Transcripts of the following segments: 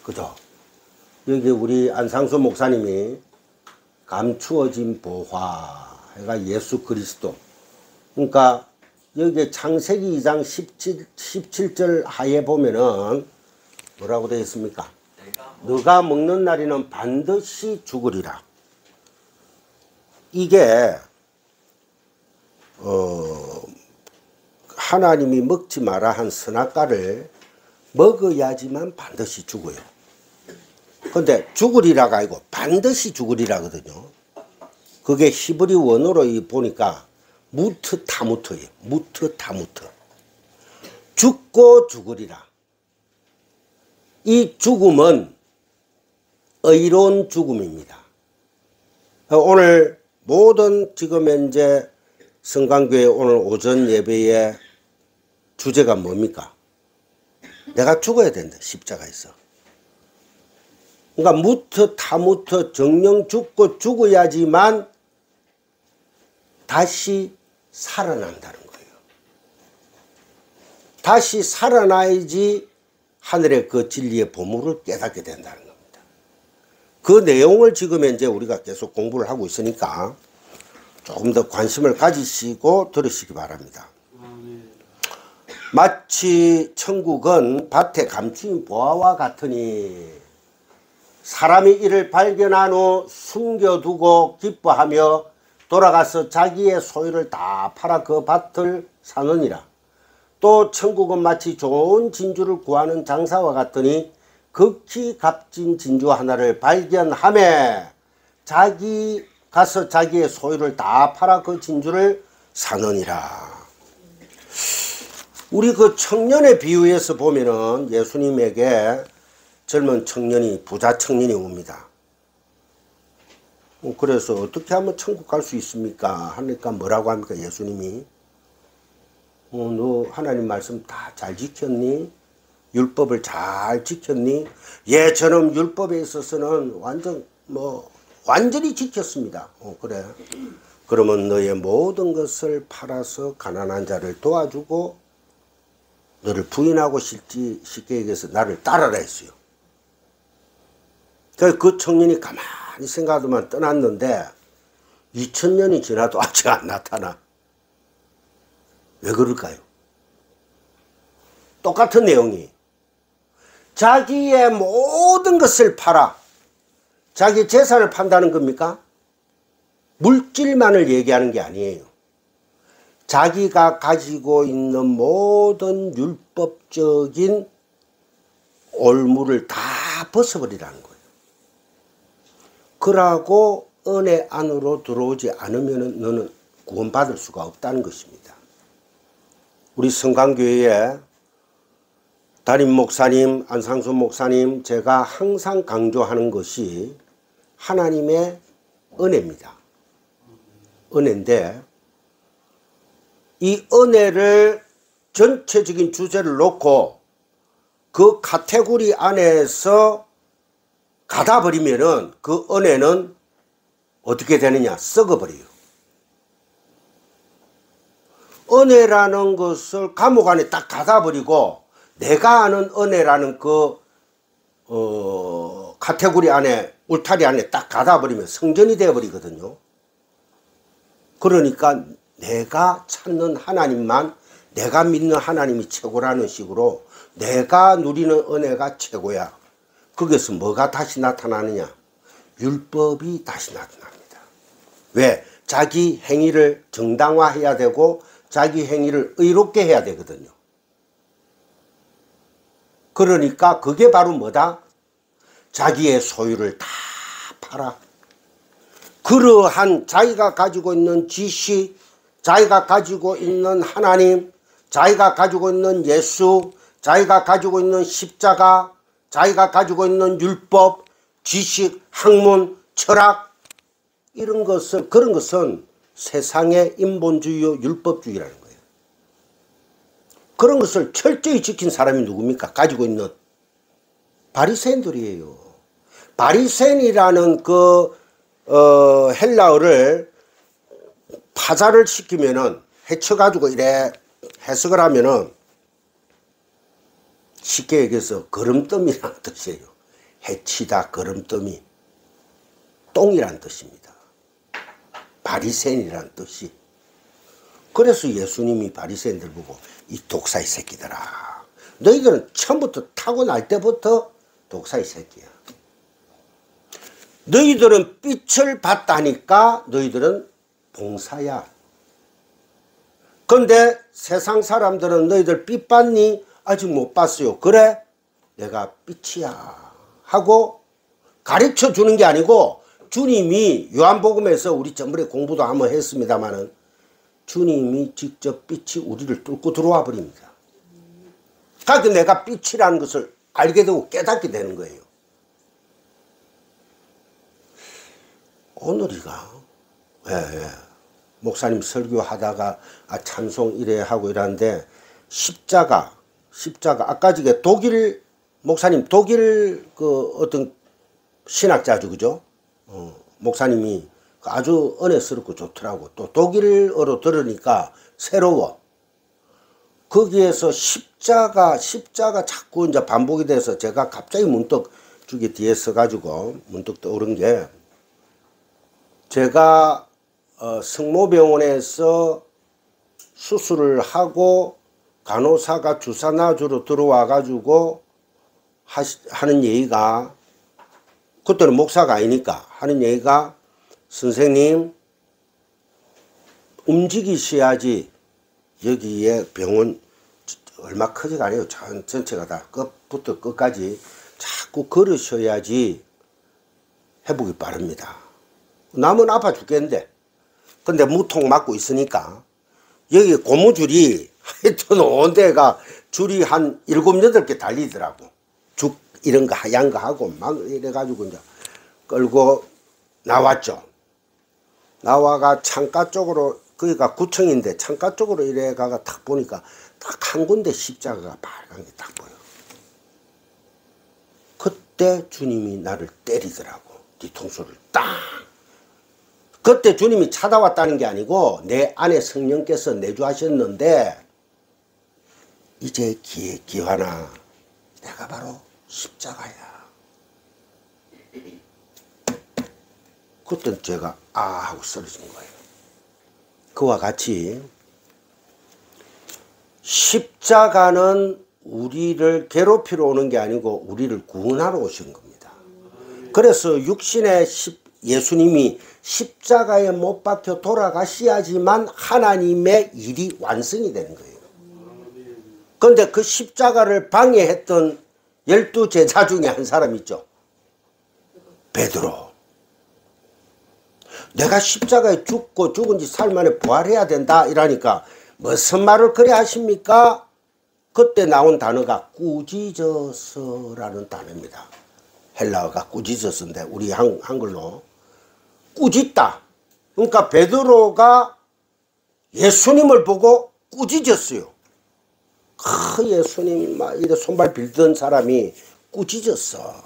그죠? 여기 우리 안상수 목사님이 감추어진 보화, 그러니까 예수 그리스도. 그러니까 여기 창세기 2장 17절 하에 보면은 뭐라고 되어 있습니까? 너가 먹는 날에는 반드시 죽으리라. 이게 하나님이 먹지 마라 한 선악과를 먹어야지만 반드시 죽어요. 근데 죽으리라가 아니고 반드시 죽으리라거든요. 그게 히브리 원어로 보니까 무트 타무트예요. 무트 타무트. 죽고 죽으리라. 이 죽음은 의로운 죽음입니다. 오늘 모든 지금 현재 성강교회 오늘 오전 예배의 주제가 뭡니까? 내가 죽어야 된다. 십자가에서. 그러니까 무트 타무트 정령 죽고 죽어야지만 다시 살아난다는 거예요. 다시 살아나야지 하늘의 그 진리의 보물을 깨닫게 된다는 겁니다. 그 내용을 지금 현재 우리가 계속 공부를 하고 있으니까 조금 더 관심을 가지시고 들으시기 바랍니다. 마치 천국은 밭에 감추인 보화와 같으니 사람이 이를 발견한 후 숨겨두고 기뻐하며 돌아가서 자기의 소유를 다 팔아 그 밭을 사느니라. 또 천국은 마치 좋은 진주를 구하는 장사와 같으니 극히 값진 진주 하나를 발견하며 가서 자기의 소유를 다 팔아 그 진주를 사느니라. 우리 그 청년의 비유에서 보면은 예수님에게 젊은 청년이 부자 청년이 옵니다. 그래서 어떻게 하면 천국 갈 수 있습니까? 하니까 뭐라고 합니까? 예수님이 너 하나님 말씀 다 잘 지켰니? 율법을 잘 지켰니? 예, 저는 율법에 있어서는 완전히 지켰습니다. 그래. 그러면 너의 모든 것을 팔아서 가난한 자를 도와주고 너를 부인하고 쉽게 얘기해서 나를 따라라 했어요. 그 청년이 가만히 생각하더만 떠났는데 2000년이 지나도 아직 안 나타나. 왜 그럴까요? 똑같은 내용이 자기의 모든 것을 팔아 자기 재산을 판다는 겁니까? 물질만을 얘기하는 게 아니에요. 자기가 가지고 있는 모든 율법적인 올무를 다 벗어버리라는 거예요. 그러고 은혜 안으로 들어오지 않으면 너는 구원받을 수가 없다는 것입니다. 우리 성강교회에 담임 목사님, 안상수 목사님, 제가 항상 강조하는 것이 하나님의 은혜입니다. 은혜인데 이 은혜를 전체적인 주제를 놓고 그 카테고리 안에서 가다 버리면은 그 은혜는 어떻게 되느냐? 썩어버려요. 은혜라는 것을 감옥 안에 딱 가다 버리고 내가 아는 은혜라는 그 카테고리 안에 울타리 안에 딱 가다 버리면 성전이 되어 버리거든요. 그러니까 내가 찾는 하나님만, 내가 믿는 하나님이 최고라는 식으로 내가 누리는 은혜가 최고야. 거기서 뭐가 다시 나타나느냐? 율법이 다시 나타납니다. 왜? 자기 행위를 정당화해야 되고 자기 행위를 의롭게 해야 되거든요. 그러니까 그게 바로 뭐다? 자기의 소유를 다 팔아. 그러한 자기가 가지고 있는 지식, 자기가 가지고 있는 하나님, 자기가 가지고 있는 예수, 자기가 가지고 있는 십자가, 자기가 가지고 있는 율법, 지식, 학문, 철학 이런 것을 그런 것은 세상의 인본주의요 율법주의라는 거예요. 그런 것을 철저히 지킨 사람이 누굽니까? 가지고 있는 바리새인들이에요. 바리새인이라는 그 헬라어를 파자를 시키면은 해쳐가지고 이래 해석을 하면은 쉽게 얘기해서 거름뜸이라는 뜻이에요. 해치다, 거름더미, 똥이란 뜻입니다. 바리새인이란 뜻이. 그래서 예수님이 바리새인들 보고 이 독사의 새끼들아, 너희들은 처음부터 타고날 때부터 독사의 새끼야. 너희들은 빛을 봤다니까 너희들은 봉사야. 그런데 세상 사람들은 너희들 빛 봤니? 아직 못 봤어요. 그래? 내가 빛이야 하고 가르쳐 주는 게 아니고, 주님이 요한복음에서 우리 전번에 공부도 한번 했습니다마는 주님이 직접 빛이 우리를 뚫고 들어와 버립니다. 그러니까 내가 빛이라는 것을 알게 되고 깨닫게 되는 거예요. 오늘이가 목사님 설교하다가 찬송 이래 하고 이러는데 십자가 아까 저게 독일 목사님, 독일 그 어떤 신학자죠, 그죠? 목사님이 아주 은혜스럽고 좋더라고. 또 독일어로 들으니까 새로워. 거기에서 십자가 자꾸 이제 반복이 돼서 제가 갑자기 문득 저기 뒤에 서가지고 문득 떠오른 게, 제가 성모병원에서 수술을 하고 간호사가 주사 놔주러 들어와 가지고 하는 얘기가, 그때는 목사가 아니니까 하는 얘기가, 선생님 움직이셔야지 여기에 병원 얼마 크지가 않아요. 전체가 다 끝부터 끝까지 자꾸 걸으셔야지 회복이 빠릅니다. 남은 아파 죽겠는데, 근데 무통 맞고 있으니까 여기 고무줄이 하여튼 온 데가 줄이 한 7, 8개 달리더라고. 죽 이런 거 하얀 거 하고 막 이래가지고 이제 끌고 나왔죠. 나와가 창가 쪽으로, 거기가 구청인데 창가 쪽으로 이래가가 딱 보니까 딱 한 군데 십자가가 빨간 게 딱 보여. 그때 주님이 나를 때리더라고. 뒤통수를 딱. 그때 주님이 찾아왔다는 게 아니고 내 안에 성령께서 내주하셨는데, 이제 기환아, 내가 바로 십자가야. 그때 제가 하고 쓰러진 거예요. 그와 같이 십자가는 우리를 괴롭히러 오는 게 아니고 우리를 구원하러 오신 겁니다. 그래서 육신의 예수님이 십자가에 못 박혀 돌아가셔야지만 하나님의 일이 완성이 되는 거예요. 그런데 그 십자가를 방해했던 12제자 중에 한 사람 있죠. 베드로. 내가 십자가에 죽고 죽은 지 사흘 만에 부활해야 된다 이러니까 무슨 말을 그래 하십니까? 그때 나온 단어가 꾸짖어서라는 단어입니다. 헬라어가 꾸짖어서인데 우리 한글로 꾸짖다. 그러니까 베드로가 예수님을 보고 꾸짖었어요. 예수님 막 이래 손발 빌던 사람이 꾸짖었어.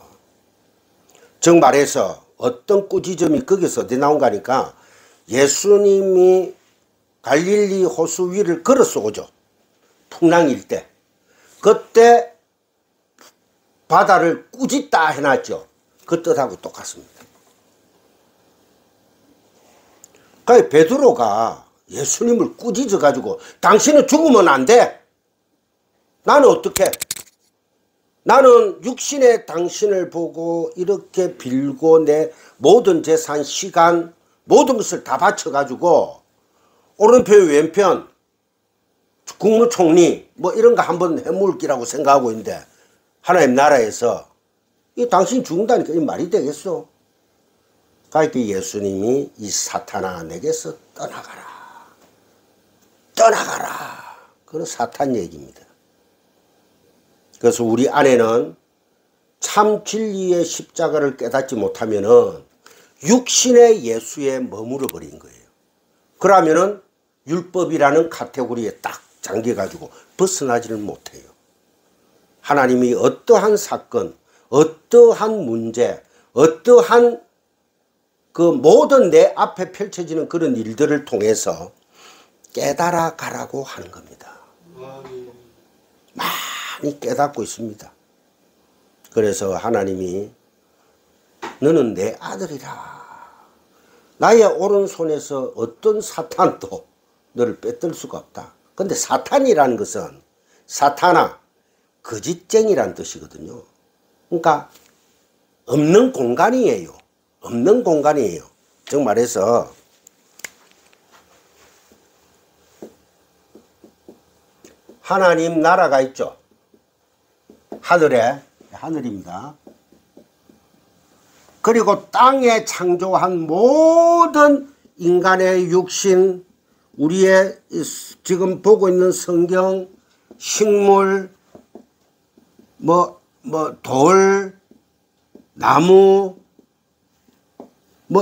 즉 말해서 어떤 꾸짖음이 거기서 어디 나온가 하니까, 예수님이 갈릴리 호수 위를 걸어서 오죠. 풍랑일 때. 그때 바다를 꾸짖다 해놨죠. 그 뜻하고 똑같습니다. 그러니까 베드로가 예수님을 꾸짖어 가지고 당신은 죽으면 안 돼. 나는 어떻게? 나는 육신의 당신을 보고 이렇게 빌고 내 모든 재산, 시간, 모든 것을 다 바쳐가지고 오른편, 왼편, 국무총리 뭐 이런 거 한번 해물기라고 생각하고 있는데, 하나님 나라에서 이 당신 죽는다니까 이 말이 되겠어? 그러니까 예수님이 이 사탄아 내게서 떠나가라. 떠나가라. 그건 사탄 얘기입니다. 그래서 우리 안에는 참 진리의 십자가를 깨닫지 못하면은 육신의 예수에 머물러 버린 거예요. 그러면은 율법이라는 카테고리에 딱 잠겨가지고 벗어나지를 못해요. 하나님이 어떠한 사건, 어떠한 문제, 어떠한 그 모든 내 앞에 펼쳐지는 그런 일들을 통해서 깨달아 가라고 하는 겁니다. 많이 깨닫고 있습니다. 그래서 하나님이 너는 내 아들이라. 나의 오른손에서 어떤 사탄도 너를 빼들 수가 없다. 근데 사탄이라는 것은 사탄아, 거짓쟁이란 뜻이거든요. 그러니까 없는 공간이에요. 없는 공간이에요. 즉 말해서 하나님 나라가 있죠. 하늘에, 하늘입니다. 그리고 땅에 창조한 모든 인간의 육신, 우리의 지금 보고 있는 성경, 식물, 돌, 나무,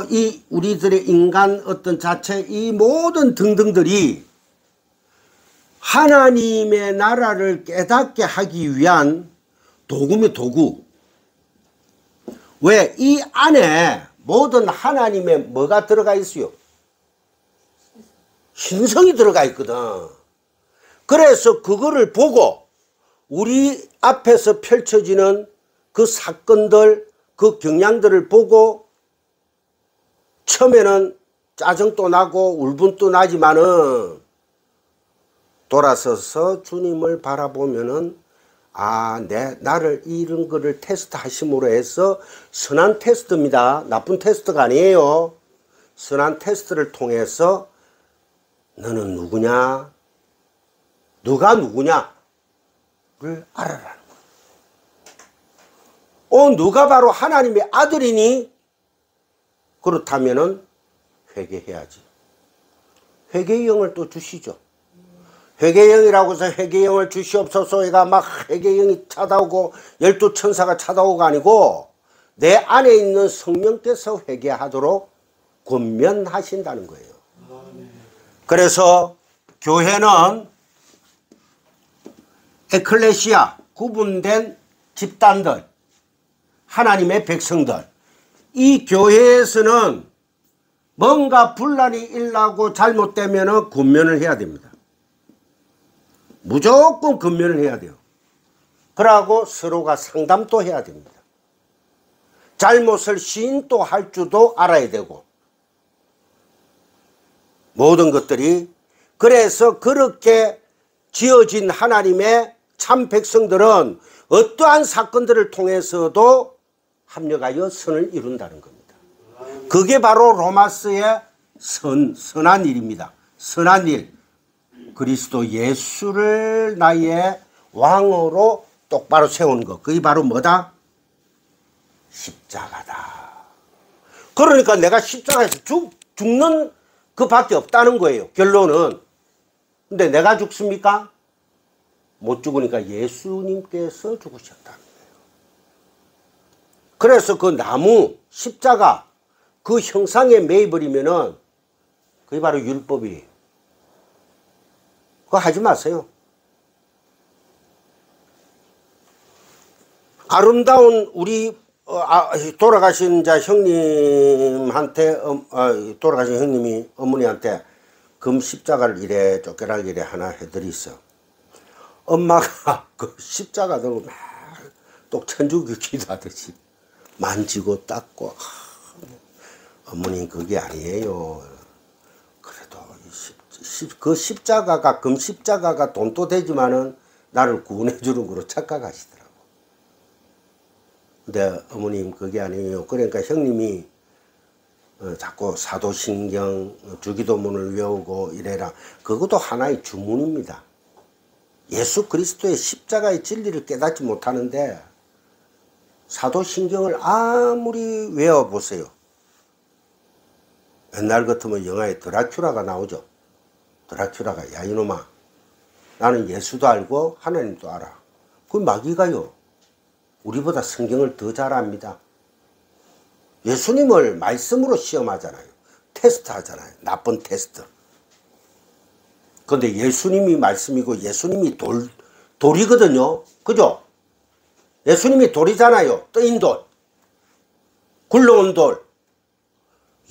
이 우리들의 인간 어떤 자체, 이 모든 등등들이 하나님의 나라를 깨닫게 하기 위한 도구며 도구. 왜? 이 안에 모든 하나님의 뭐가 들어가 있어요? 신성이 들어가 있거든. 그래서 그거를 보고 우리 앞에서 펼쳐지는 그 사건들, 그 경향들을 보고 처음에는 짜증도 나고 울분도 나지만은 돌아서서 주님을 바라보면은 나를 이런 거를 테스트 하심으로 해서 선한 테스트입니다. 나쁜 테스트가 아니에요. 선한 테스트를 통해서 너는 누구냐? 누가 누구냐를 알아라는 거예요. 누가 바로 하나님의 아들이니? 그렇다면은 회개해야지. 회개의 영을 또 주시죠. 회개의 영이라고 해서 회개의 영을 주시옵소서 얘가 막 회개의 영이 찾아오고 12천사가 찾아오고 아니고 내 안에 있는 성령께서 회개하도록 권면하신다는 거예요. 그래서 교회는 에클레시아, 구분된 집단들, 하나님의 백성들, 이 교회에서는 뭔가 분란이 일어나고 잘못되면 권면을 해야 됩니다. 무조건 권면을 해야 돼요. 그러고 서로가 상담도 해야 됩니다. 잘못을 시인도 할 줄도 알아야 되고 모든 것들이 그래서 그렇게 지어진 하나님의 참 백성들은 어떠한 사건들을 통해서도 합력하여 선을 이룬다는 겁니다. 그게 바로 로마서의 선한 일입니다. 선한 일. 그리스도 예수를 나의 왕으로 똑바로 세우는 것. 그게 바로 뭐다? 십자가다. 그러니까 내가 십자가에서 죽는 그 밖에 없다는 거예요. 결론은. 근데 내가 죽습니까? 못 죽으니까 예수님께서 죽으셨다는 거예요. 그래서 그 나무, 십자가, 그 형상에 매입버리면은 그게 바로 율법이에요. 그거 하지 마세요. 아름다운 우리 돌아가신 형님한테 돌아가신 형님이 어머니한테 금 십자가를 이래 쫓겨날 일에 하나 해드리어. 엄마가 그 십자가 들고 막 똑천주교 기도하듯이 만지고 닦고 어머니 그게 아니에요. 그래도 그 십자가가 금 십자가가 돈도 되지만은 나를 구원해 주는 거로 착각하시더라고. 근데 어머님 그게 아니에요. 그러니까 형님이 자꾸 사도신경 주기도문을 외우고 이래라. 그것도 하나의 주문입니다. 예수 그리스도의 십자가의 진리를 깨닫지 못하는데 사도신경을 아무리 외워보세요. 옛날 같으면 영화에 드라큘라가 나오죠. 드라큘라가 야 이놈아 나는 예수도 알고 하나님도 알아. 그 마귀가요. 우리보다 성경을 더 잘 압니다. 예수님을 말씀으로 시험하잖아요. 테스트 하잖아요. 나쁜 테스트. 그런데 예수님이 말씀이고 예수님이 돌이거든요. 그죠? 예수님이 돌이잖아요. 떠인 돌. 굴러온 돌.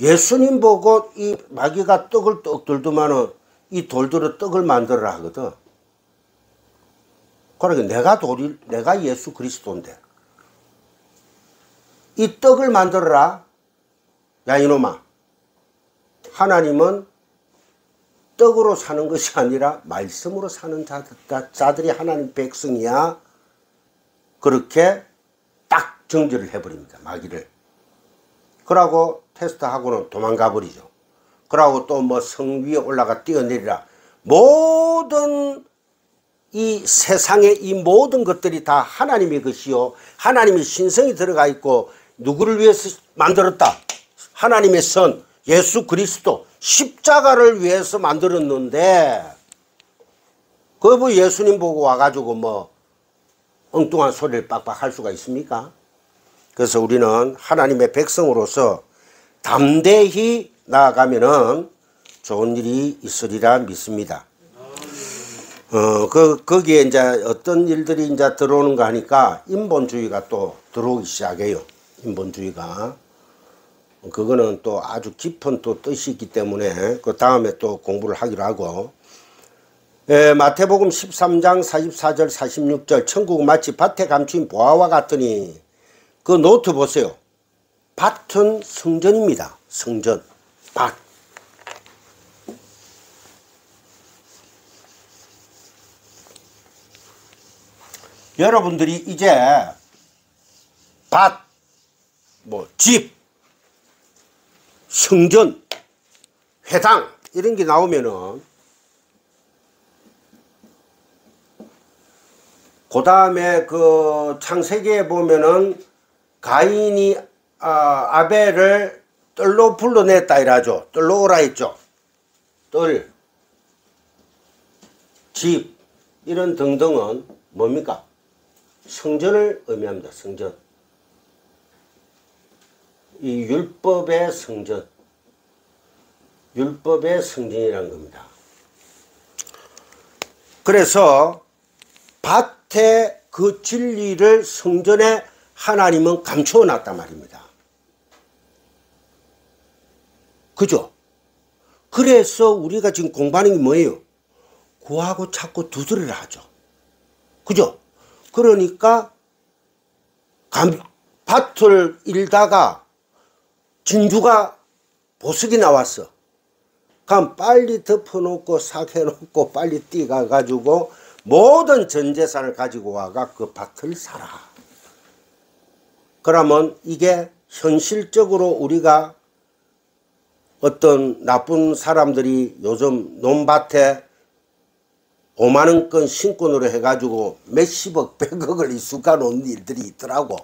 예수님 보고 이 마귀가 떡을 떡 들더만은 이 돌들을 떡을 만들어라 하거든. 그러니까 내가 예수 그리스도인데 이 떡을 만들어라. 야 이놈아, 하나님은 떡으로 사는 것이 아니라 말씀으로 사는 자들이 하나님 백성이야. 그렇게 딱 정죄를 해버립니다. 마귀를. 그러고 테스트하고는 도망가 버리죠. 그러고 또 뭐 성 위에 올라가 뛰어내리라. 모든 이 세상의 이 모든 것들이 다 하나님의 것이요, 하나님의 신성이 들어가 있고, 누구를 위해서 만들었다? 하나님의 son 예수 그리스도 십자가를 위해서 만들었는데, 그 뭐 예수님 보고 와가지고 뭐 엉뚱한 소리를 빡빡 할 수가 있습니까? 그래서 우리는 하나님의 백성으로서 담대히 나아가면은 좋은 일이 있으리라 믿습니다. 거기에 이제 어떤 일들이 이제 들어오는가 하니까 인본주의가 또 들어오기 시작해요. 인본주의가. 그거는 또 아주 깊은 또 뜻이 있기 때문에 그 다음에 또 공부를 하기로 하고. 마태복음 13장 44절 46절 천국은 마치 밭에 감춘 보화와 같으니, 그 노트 보세요. 밭은 성전입니다. 성전. 밭. 여러분들이 이제 밭, 뭐 집, 성전, 회당 이런 게 나오면은 그 다음에 그 창세기에 보면은 가인이 아벨을 뜰로 불러냈다 이라죠. 뜰로 오라 했죠. 뜰, 집 이런 등등은 뭡니까? 성전을 의미합니다. 성전. 이 율법의 성전. 율법의 성전이라는 겁니다. 그래서 밭에 그 진리를 성전에 하나님은 감추어 놨단 말입니다. 그죠? 그래서 우리가 지금 공부하는 게 뭐예요? 구하고 찾고 두드리라 하죠. 그죠? 그러니까 밭을 일다가 진주가 보석이 나왔어. 그럼 빨리 덮어놓고 삭해놓고 빨리 뛰어가가지고 모든 전 재산을 가지고 와가 그 밭을 사라. 그러면 이게 현실적으로 우리가 어떤 나쁜 사람들이 요즘 논밭에 5만원권 신권으로 해가지고 몇십억, 백억을 이수가 놓은 일들이 있더라고.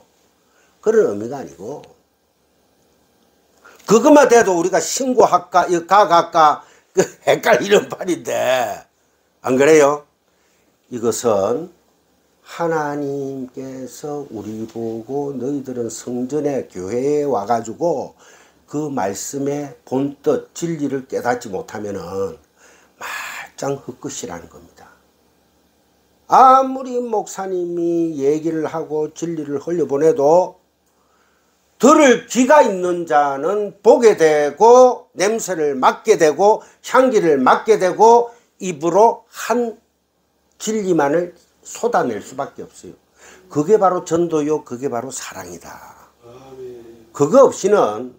그런 의미가 아니고, 그것만 돼도 우리가 신고할까, 가갈까, 헷갈리는 판인데, 안 그래요? 이것은 하나님께서 우리 보고 너희들은 성전에 교회에 와가지고 그 말씀의 본뜻, 진리를 깨닫지 못하면은 말짱 헛것이라는 겁니다. 아무리 목사님이 얘기를 하고 진리를 흘려보내도 들을 귀가 있는 자는 보게 되고 냄새를 맡게 되고 향기를 맡게 되고 입으로 한 진리만을 쏟아낼 수밖에 없어요. 그게 바로 전도요, 그게 바로 사랑이다. 그거 없이는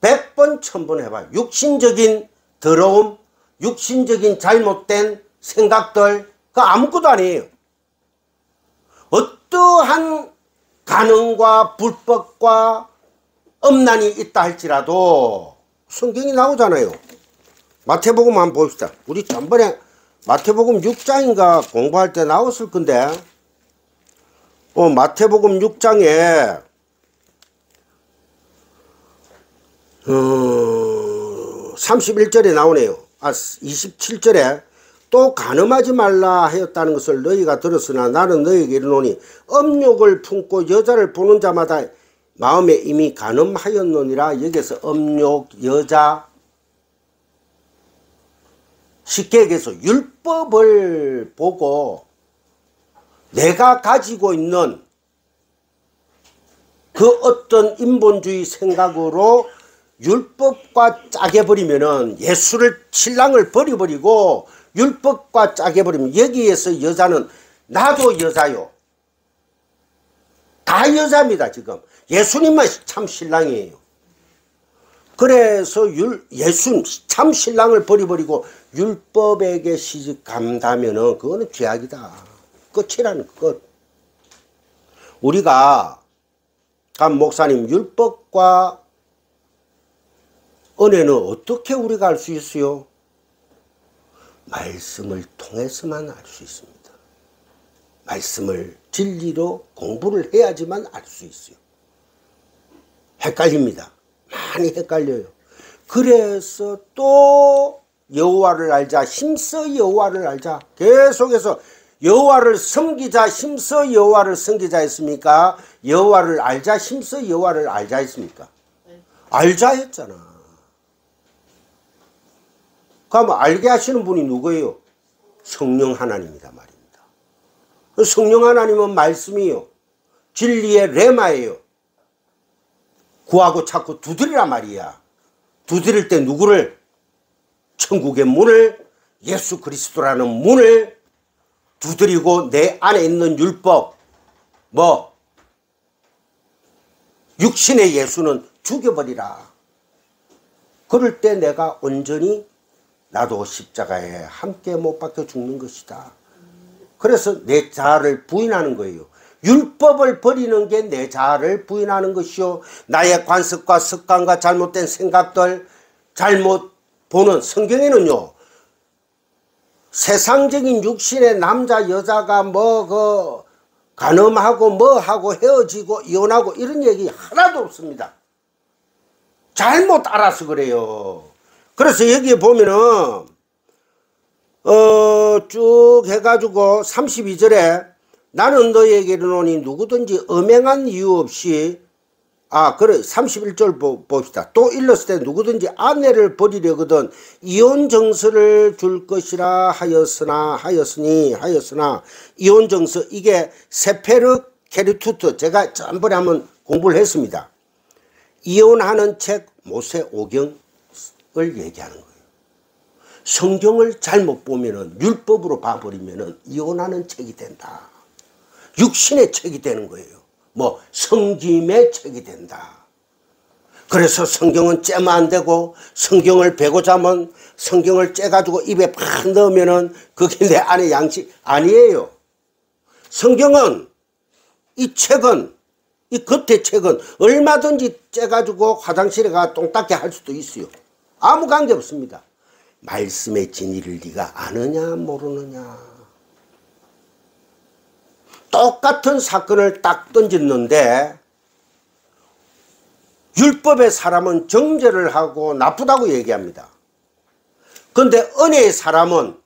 100번 1000번 해봐요. 육신적인 더러움, 육신적인 잘못된 생각들, 그 아무것도 아니에요. 어떠한 간음과 불법과 엄난이 있다 할지라도 성경이 나오잖아요. 마태복음 한번 봅시다. 우리 전번에 마태복음 6장인가 공부할 때 나왔을 건데, 마태복음 6장에 31절에 나오네요. 27절에 또 간음하지 말라 하였다는 것을 너희가 들었으나 나는 너희에게 이르노니 음욕을 품고 여자를 보는 자마다 마음에 이미 간음하였느니라. 여기서 음욕, 여자, 쉽게 얘기해서 율법을 보고 내가 가지고 있는 그 어떤 인본주의 생각으로 율법과 짜게 버리면은, 예수를 신랑을 버려버리고 율법과 짜게 버리면, 여기에서 여자는 나도 여자요, 다 여자입니다. 지금 예수님만 참 신랑이에요. 그래서 참 신랑을 버려버리고 율법에게 시집 간다면은 그거는 죄악이다. 끝이라는 것. 우리가 간 목사님, 율법과 은혜는 어떻게 우리가 알 수 있어요? 말씀을 통해서만 알 수 있습니다. 말씀을 진리로 공부를 해야지만 알 수 있어요. 헷갈립니다. 많이 헷갈려요. 그래서 또 여호와를 알자, 힘써 여호와를 알자. 계속해서 여호와를 섬기자, 힘써 여호와를 섬기자 했습니까? 여호와를 알자, 힘써 여호와를 알자 했습니까? 알자 했잖아. 그러면 알게 하시는 분이 누구예요? 성령 하나님이다 말입니다. 성령 하나님은 말씀이요, 진리의 레마예요. 구하고 찾고 두드리란 말이야. 두드릴 때 누구를? 천국의 문을, 예수 그리스도라는 문을 두드리고 내 안에 있는 율법, 육신의 예수는 죽여버리라. 그럴 때 내가 온전히 나도 십자가에 함께 못 박혀 죽는 것이다. 그래서 내 자아를 부인하는 거예요. 율법을 버리는 게 내 자아를 부인하는 것이요, 나의 관습과 습관과 잘못된 생각들, 잘못 보는, 성경에는요 세상적인 육신의 남자 여자가 간음하고 뭐하고 헤어지고 이혼하고 이런 얘기 하나도 없습니다. 잘못 알아서 그래요. 그래서 여기에 보면은 쭉 해가지고 32절에 나는 너에게 이르노니 누구든지 음행한 이유 없이, 그래 31절 봅시다. 또 일렀을 때 누구든지 아내를 버리려거든 이혼 정서를 줄 것이라 하였으니 이혼 정서, 이게 세페르 케르투트, 제가 전번에 한번 공부를 했습니다. 이혼하는 책 모세오경을 얘기하는 거예요. 성경을 잘못 보면은, 율법으로 봐버리면은 이혼하는 책이 된다. 육신의 책이 되는 거예요. 성김의 책이 된다. 그래서 성경은 째면 안 되고, 성경을 베고 자면 성경을 째가지고 입에 팍 넣으면은 그게 내 안의 양식 아니에요. 성경은, 이 책은, 이 겉의 책은 얼마든지 째가지고 화장실에 가 똥 닦게 할 수도 있어요. 아무 관계 없습니다. 말씀의 진리를 네가 아느냐 모르느냐. 똑같은 사건을 딱 던졌는데 율법의 사람은 정죄를 하고 나쁘다고 얘기합니다. 그런데 은혜의 사람은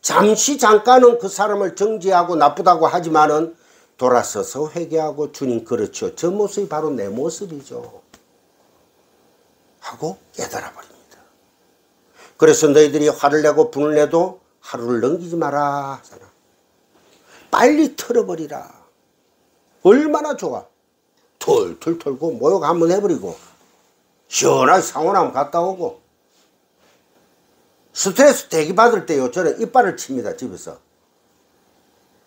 잠깐은 그 사람을 정죄하고 나쁘다고 하지만은 돌아서서 회개하고, 주님 그렇죠, 저 모습이 바로 내 모습이죠 하고 깨달아 버립니다. 그래서 너희들이 화를 내고 분을 내도 하루를 넘기지 마라 하잖아. 빨리 털어버리라. 얼마나 좋아. 털털 털고 모욕 한번 해버리고 시원하게 상원 한번 갔다 오고. 스트레스 대기 받을 때요, 저는 이빨을 칩니다. 집에서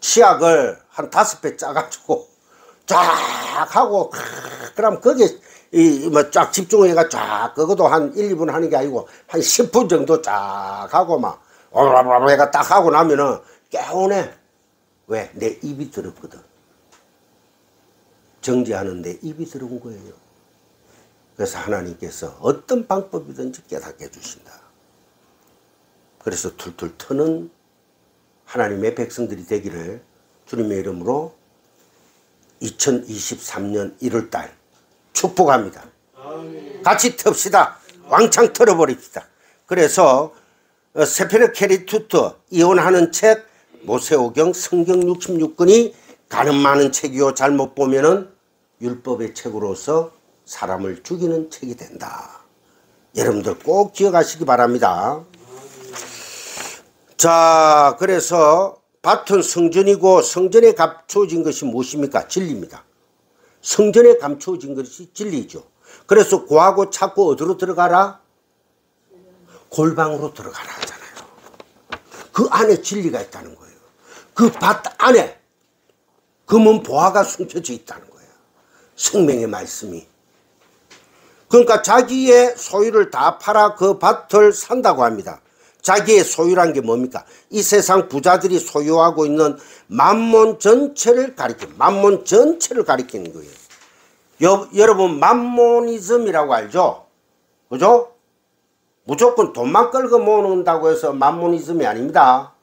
치약을 한 5배 짜가지고 쫙 하고, 그럼 거기에 쫙 집중해가 쫙, 그것도 한 1, 2분 하는 게 아니고 한 10분 정도 쫙 하고 막 오라라라가 딱 하고 나면은 개운해. 왜? 내 입이 더럽거든. 정죄하는 내 입이 더러운 거예요. 그래서 하나님께서 어떤 방법이든지 깨닫게 해주신다. 그래서 툴툴 터는 하나님의 백성들이 되기를 주님의 이름으로 2023년 1월달 축복합니다. 같이 텁시다. 왕창 털어버립시다. 그래서 세페르 케리투트, 이혼하는 책, 모세오경, 성경 66권이 가는 많은 책이요, 잘못 보면은 율법의 책으로서 사람을 죽이는 책이 된다. 여러분들 꼭 기억하시기 바랍니다. 자, 그래서 밭은 성전이고 성전에 감추어진 것이 무엇입니까? 진리입니다. 성전에 감추어진 것이 진리죠. 그래서 구하고 찾고 어디로 들어가라? 골방으로 들어가라 하잖아요. 그 안에 진리가 있다는 거예요. 그 밭 안에 금은 보화가 숨겨져 있다는 거예요. 생명의 말씀이. 그러니까 자기의 소유를 다 팔아 그 밭을 산다고 합니다. 자기의 소유란 게 뭡니까? 이 세상 부자들이 소유하고 있는 만몬 전체를 가리키는 거예요. 여러분 만모니즘이라고 알죠? 그죠? 무조건 돈만 끌고 모은다고 해서 만모니즘이 아닙니다.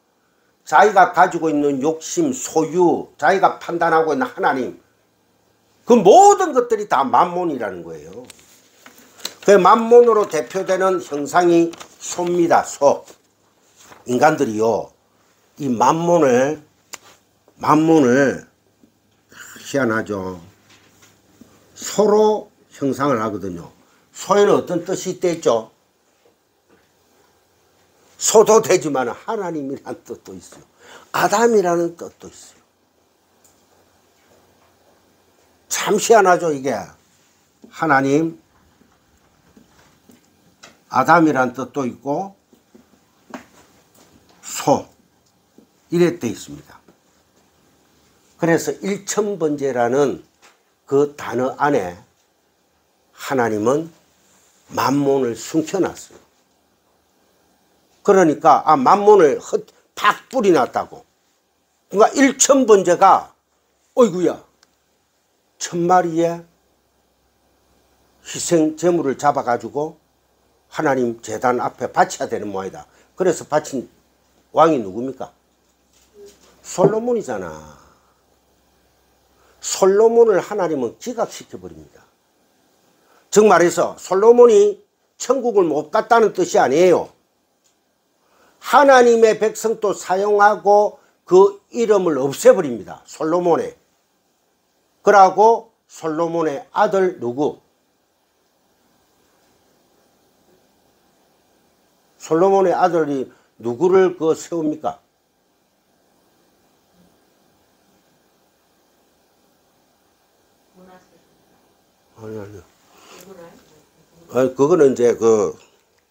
자기가 가지고 있는 욕심, 소유, 자기가 판단하고 있는 하나님, 그 모든 것들이 다 만몬이라는 거예요. 그 만몬으로 대표되는 형상이 소입니다. 소. 인간들이요, 이 만몬을 희한하죠. 소로 형상을 하거든요. 소에는 어떤 뜻이 있댔죠? 소도 되지만 하나님이라는 뜻도 있어요. 아담이라는 뜻도 있어요. 참 희한하죠, 이게. 하나님, 아담이라는 뜻도 있고 소, 이래 돼 있습니다. 그래서 일천번제라는 그 단어 안에 하나님은 만몬을 숨겨놨어요. 그러니까 만몬을 팍 뿌리놨다고. 그러니까 일천번제가 어이구야 1000마리의 희생 제물을 잡아가지고 하나님 제단 앞에 바쳐야 되는 모양이다. 그래서 바친 왕이 누굽니까? 솔로몬이잖아. 솔로몬을 하나님은 기각시켜버립니다. 즉 말해서 솔로몬이 천국을 못 갔다는 뜻이 아니에요. 하나님의 백성도 사용하고 그 이름을 없애버립니다. 솔로몬의. 그러고 솔로몬의 아들 누구? 솔로몬의 아들이 누구를 세웁니까? 아니, 그거는 이제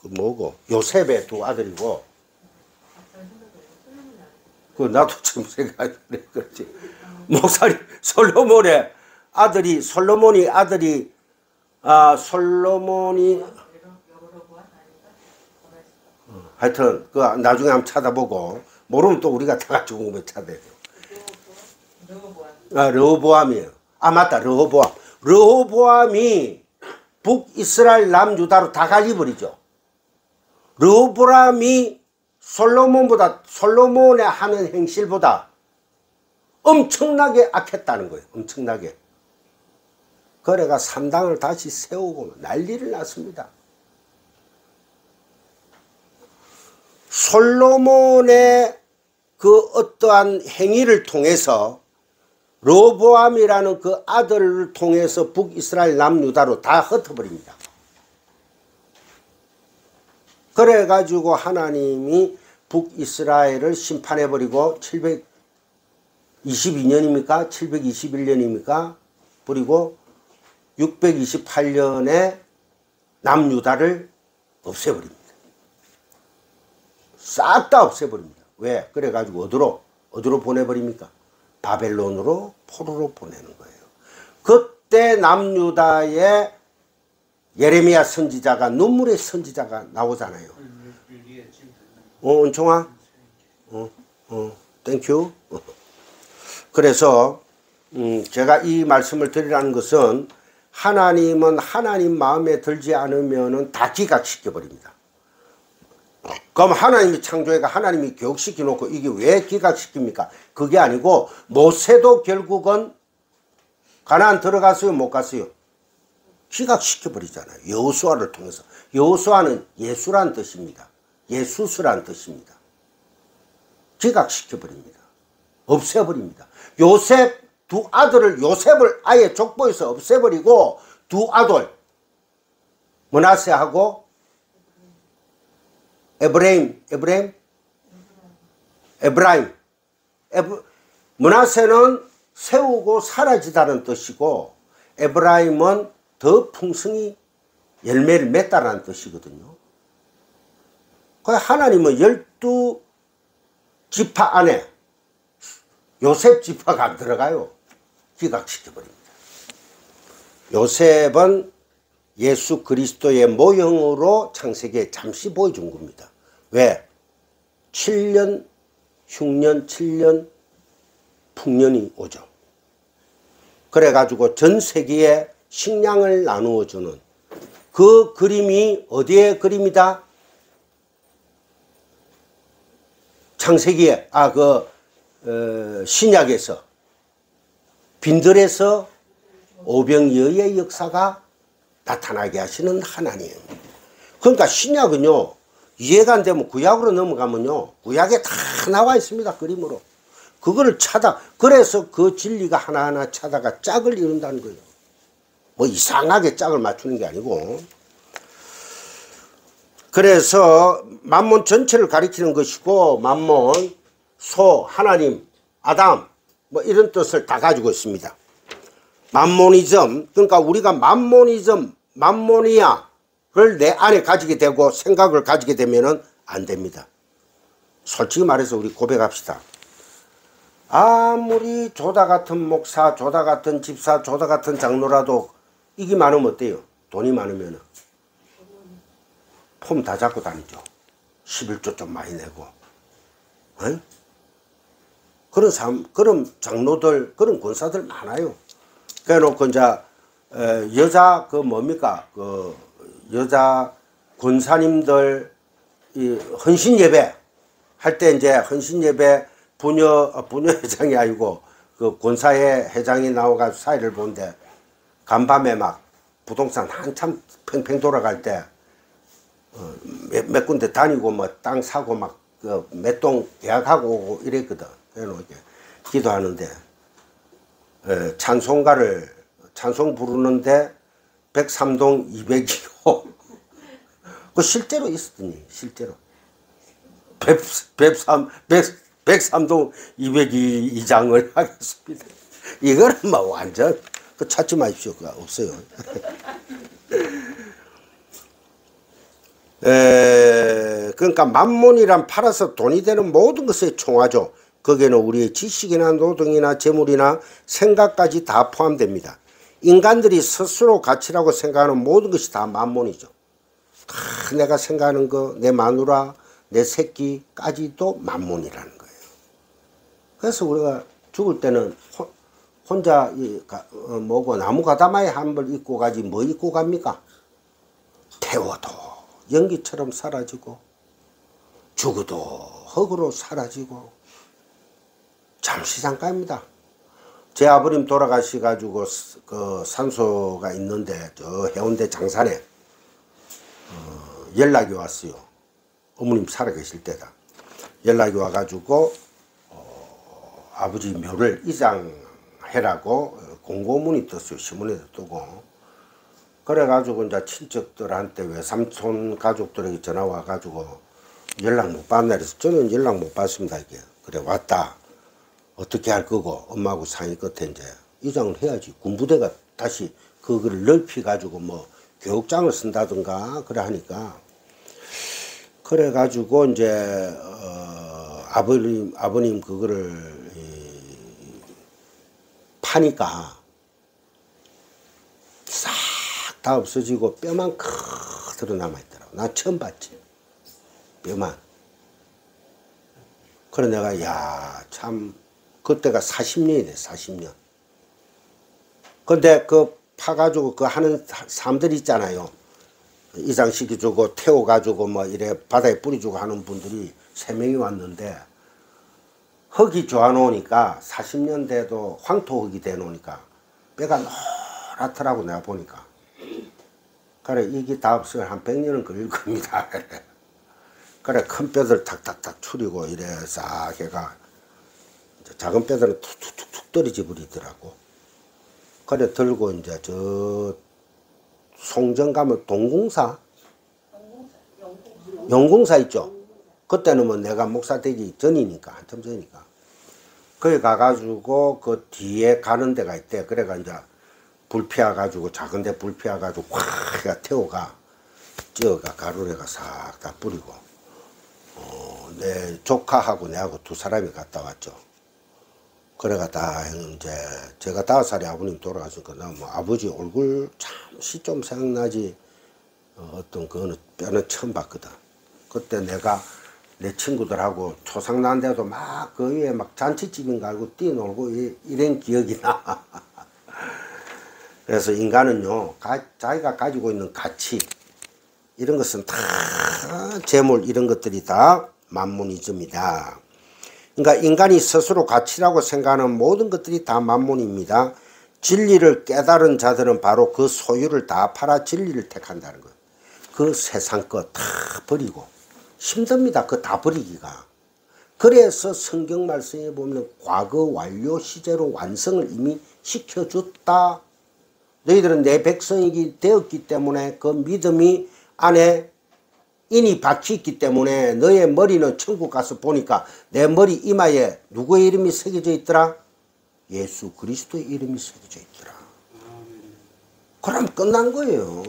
뭐고, 요셉의 두 아들이고, 나도 지금 생각이 그래, 그렇지. 목사님, 솔로몬이 하여튼, 나중에 한번 찾아보고, 모르면 또 우리가 다 같이 궁금해 찾아야 돼요. 르호보암이에요. 맞다, 르호보암. 르호보암이 북이스라엘 남유다로 다 갈려버리죠. 르호보암이 솔로몬의 하는 행실보다 엄청나게 악했다는 거예요. 엄청나게. 그래가 산당을 다시 세우고 난리를 났습니다. 솔로몬의 그 어떠한 행위를 통해서 르호보암이라는 그 아들을 통해서 북이스라엘 남유다로 다 흩어버립니다. 그래가지고 하나님이 북이스라엘을 심판해버리고 722년입니까? 721년입니까? 그리고 628년에 남유다를 없애버립니다. 싹 다 없애버립니다. 왜? 그래가지고 어디로 보내버립니까? 바벨론으로 포로로 보내는 거예요. 그때 남유다의 예레미야 선지자가 눈물의 선지자가 나오잖아요. 은총아? 땡큐. 그래서 제가 이 말씀을 드리라는 것은 하나님은 하나님 마음에 들지 않으면 다 기각시켜버립니다. 그럼 하나님이 창조해가 하나님이 교육시켜 놓고 이게 왜 기각시킵니까? 그게 아니고 모세도 결국은 가나안 들어갔어요? 못 갔어요? 기각시켜 버리잖아요. 여호수아를 통해서. 여호수아는 예수란 뜻입니다. 예수스란 뜻입니다. 기각시켜 버립니다. 없애버립니다. 요셉을 아예 족보에서 없애버리고 두 아들 므낫세하고 에브라임. 므낫세는 세우고 사라지다는 뜻이고 에브라임은 더 풍성히 열매를 맺다라는 뜻이거든요. 하나님은 12지파 안에 요셉 지파가 안 들어가요. 기각시켜버립니다. 요셉은 예수 그리스도의 모형으로 창세기에 잠시 보여준 겁니다. 왜? 7년, 흉년, 7년 풍년이 오죠. 그래가지고 전 세계에 식량을 나누어 주는 그 그림이 어디의 그림이다? 창세기에, 신약에서, 빈들에서 오병이어의 역사가 나타나게 하시는 하나님. 그러니까 신약은요, 이해가 안 되면 구약으로 넘어가면요, 구약에 다 나와 있습니다. 그림으로. 그거를 그래서 그 진리가 하나하나 찾아가 짝을 이룬다는 거예요. 뭐 이상하게 짝을 맞추는 게 아니고. 그래서 만몬 전체를 가리키는 것이고, 만몬, 소, 하나님, 아담, 뭐 이런 뜻을 다 가지고 있습니다. 만모니즘, 그러니까 우리가 만모니즘, 만모니아를 내 안에 가지게 되고 생각을 가지게 되면은 안 됩니다. 솔직히 말해서 우리 고백합시다. 아무리 조다 같은 목사, 조다 같은 집사, 조다 같은 장로라도 이게 많으면 어때요? 돈이 많으면은 폼 다 잡고 다니죠. 11조 좀 많이 내고. 어? 그런 장로들, 그런 권사들 많아요. 그래놓고 이제 여자 여자 권사님들 이 헌신 예배 할 때 이제 헌신 예배 부녀 회장이 아니고 그 권사회 회장이 나와가지고 사회를 보는데 간밤에 막 부동산 한참 팽팽 돌아갈 때 몇 군데 다니고 뭐 땅 사고 막 몇 동 계약하고 오고 이랬거든. 그래놓고 기도하는데 찬송 부르는데 103동 202호 그 실제로 있었더니 실제로 103동 202장을 하겠습니다. 이거는 뭐 완전 그 찾지 마십시오. 그거 없어요. 그러니까 만몬이란 팔아서 돈이 되는 모든 것에 총하죠. 거기에는 우리의 지식이나 노동이나 재물이나 생각까지 다 포함됩니다. 인간들이 스스로 가치라고 생각하는 모든 것이 다 만몬이죠. 다 내가 생각하는 거, 내 마누라, 내 새끼까지도 만몬이라는 거예요. 그래서 우리가 죽을 때는 혼자 뭐고 나무 가다마에 한 벌 입고 가지 뭐 입고 갑니까? 태워도 연기처럼 사라지고 죽어도 흙으로 사라지고 잠시 잠깐입니다. 제 아버님 돌아가셔가지고 그 산소가 있는데 저 해운대 장산에 연락이 왔어요. 어머님 살아계실 때다. 연락이 와가지고 아버지 묘를 이장해라고 공고문이 떴어요. 신문에도 뜨고. 그래가지고 이제 친척들한테 외삼촌 가족들에게 전화 와가지고 연락 못 받나 그래서 저는 연락 못 받습니다. 이게. 그래 왔다. 어떻게 할 거고 엄마하고 상의 끝에 이제 이장을 해야지. 군부대가 다시 그거를 넓혀가지고 뭐 교육장을 쓴다든가 그래 하니까 그래가지고 이제 아버님 그거를 파니까 싹 다 없어지고 뼈만 그대로 남아있더라고. 난 처음 봤지. 뼈만. 그래 내가 야 참 그때가 40년이 돼. 40년. 근데 그 파가지고 그 하는 사람들 있잖아요. 이장시켜주고 태워가지고 뭐 이래 바다에 뿌려주고 하는 분들이 3명이 왔는데 흙이 좋아놓으니까 40년 돼도 황토흙이 돼놓으니까 뼈가 노랗더라고 내가 보니까. 그래 이게 다 없으면 한 100년은 걸릴 겁니다. 그래 큰 뼈들 탁탁탁 추리고 이래 싹 해가 작은 뼈들은 툭툭툭 떨어져 버리더라고. 그래 들고 이제 저 송정 가면 동궁사 영궁사 있죠. 그때는 뭐 내가 목사 되기 전이니까 한참 전이니까. 거기 가가지고 그 뒤에 가는 데가 있대. 그래가 이제 불 피워가지고 작은데 불 피워가지고 확 해가 태워가 찌어가 가루래가 싹 다 뿌리고 내 조카하고 내하고 두 사람이 갔다 왔죠. 그래가 이제 제가 5살에 아버님 돌아가시니까 나 뭐 아버지 얼굴 잠시 좀 생각나지 어떤 그거는 뼈는 처음 봤거든. 그때 내가 내 친구들하고 초상 난데도 막 그 위에 막 잔치집인가 알고 뛰어놀고 이런 기억이 나. 그래서 인간은요 자기가 가지고 있는 가치 이런 것은 다 재물 이런 것들이 다 만문이즘이다. 그러니까 인간이 스스로 가치라고 생각하는 모든 것들이 다 만문입니다. 진리를 깨달은 자들은 바로 그 소유를 다 팔아 진리를 택한다는 거예요. 그 세상 거 다 버리고 힘듭니다. 그거 다 버리기가. 그래서 성경 말씀에 보면 과거 완료 시제로 완성을 이미 시켜줬다. 너희들은 내 백성이 되었기 때문에 그 믿음이 안에 인이 박혀있기 때문에 너의 머리는 천국 가서 보니까 내 머리 이마에 누구의 이름이 새겨져 있더라? 예수 그리스도의 이름이 새겨져 있더라. 그럼 끝난 거예요.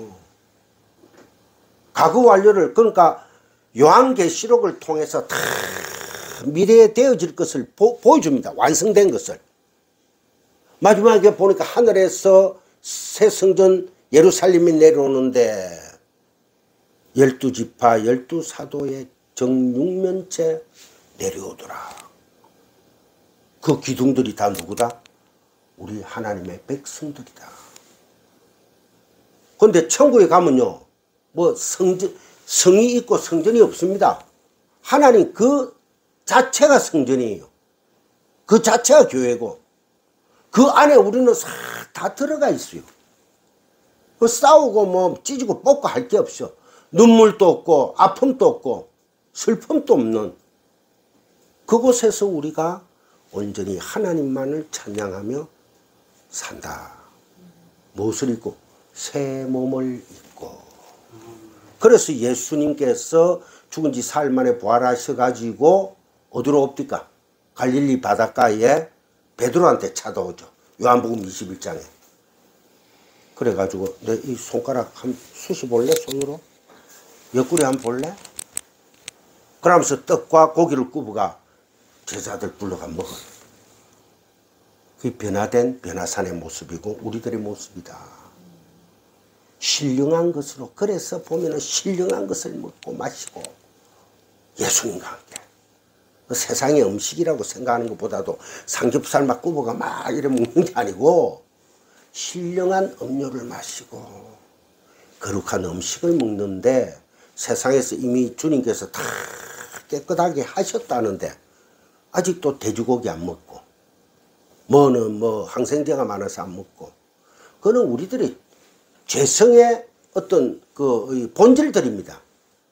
과거 완료를 그러니까 요한계시록을 통해서 다 미래에 되어질 것을 보여줍니다. 완성된 것을. 마지막에 보니까 하늘에서 새 성전 예루살렘이 내려오는데 12지파 12사도의 정육면체 내려오더라. 그 기둥들이 다 누구다? 우리 하나님의 백성들이다. 그런데 천국에 가면요 뭐 성이 있고 성전이 없습니다. 하나님 그 자체가 성전이에요. 그 자체가 교회고 그 안에 우리는 다 들어가 있어요. 그 싸우고 뭐 찢고 뽑고 할 게 없어. 눈물도 없고 아픔도 없고 슬픔도 없는 그곳에서 우리가 온전히 하나님만을 찬양하며 산다. 무엇을 입고? 새 몸을 입고. 그래서 예수님께서 죽은 지 사흘 만에 부활하셔가지고 어디로 옵니까? 갈릴리 바닷가에 베드로한테 찾아오죠. 요한복음 21장에. 그래가지고 내 이 손가락 한 쑤시 볼래? 손으로? 옆구리 한번 볼래? 그러면서 떡과 고기를 굽어가 제자들 불러가 먹어요. 그게 변화된 변화산의 모습이고 우리들의 모습이다. 신령한 것으로 그래서 보면은 신령한 것을 먹고 마시고 예수님과 함께 세상의 음식이라고 생각하는 것보다도 삼겹살 막 굽어가 막 이래 먹는 게 아니고 신령한 음료를 마시고 거룩한 음식을 먹는데 세상에서 이미 주님께서 다 깨끗하게 하셨다는데 아직도 돼지고기 안 먹고 뭐는 뭐 항생제가 많아서 안 먹고 그거는 우리들의 죄성의 어떤 그 본질들입니다.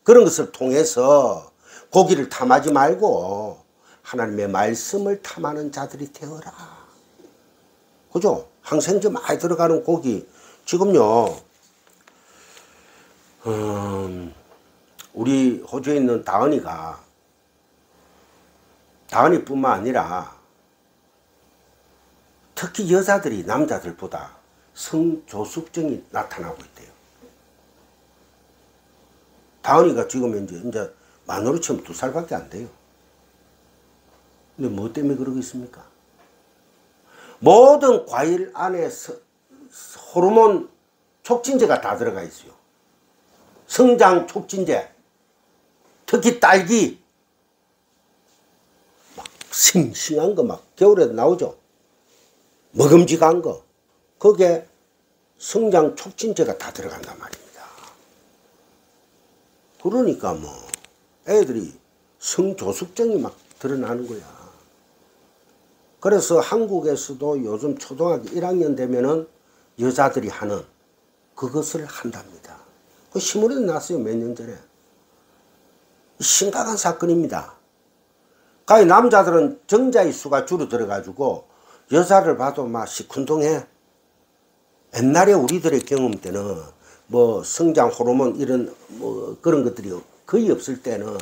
그런 것을 통해서 고기를 탐하지 말고 하나님의 말씀을 탐하는 자들이 되어라. 그죠? 항생제 많이 들어가는 고기 지금요 우리 호주에 있는 다은이가 다은이뿐만 아니라 특히 여자들이 남자들보다 성조숙증이 나타나고 있대요. 다은이가 지금 이제 만으로 치면 2살밖에 안 돼요. 근데 뭐 때문에 그러겠습니까? 모든 과일 안에 호르몬 촉진제가 다 들어가 있어요. 성장 촉진제, 특히 딸기, 막 싱싱한 거 막 겨울에도 나오죠. 먹음직한 거, 거기에 성장 촉진제가 다 들어간단 말입니다. 그러니까 뭐 애들이 성조숙증이 막 드러나는 거야. 그래서 한국에서도 요즘 초등학교 1학년 되면은 여자들이 하는 그것을 한답니다. 그 신문에 났어요. 몇 년 전에. 심각한 사건입니다. 가히 남자들은 정자의 수가 줄어들어가지고 여자를 봐도 막 시큰둥해. 옛날에 우리들의 경험 때는 뭐 성장 호르몬 이런 뭐 그런 것들이 거의 없을 때는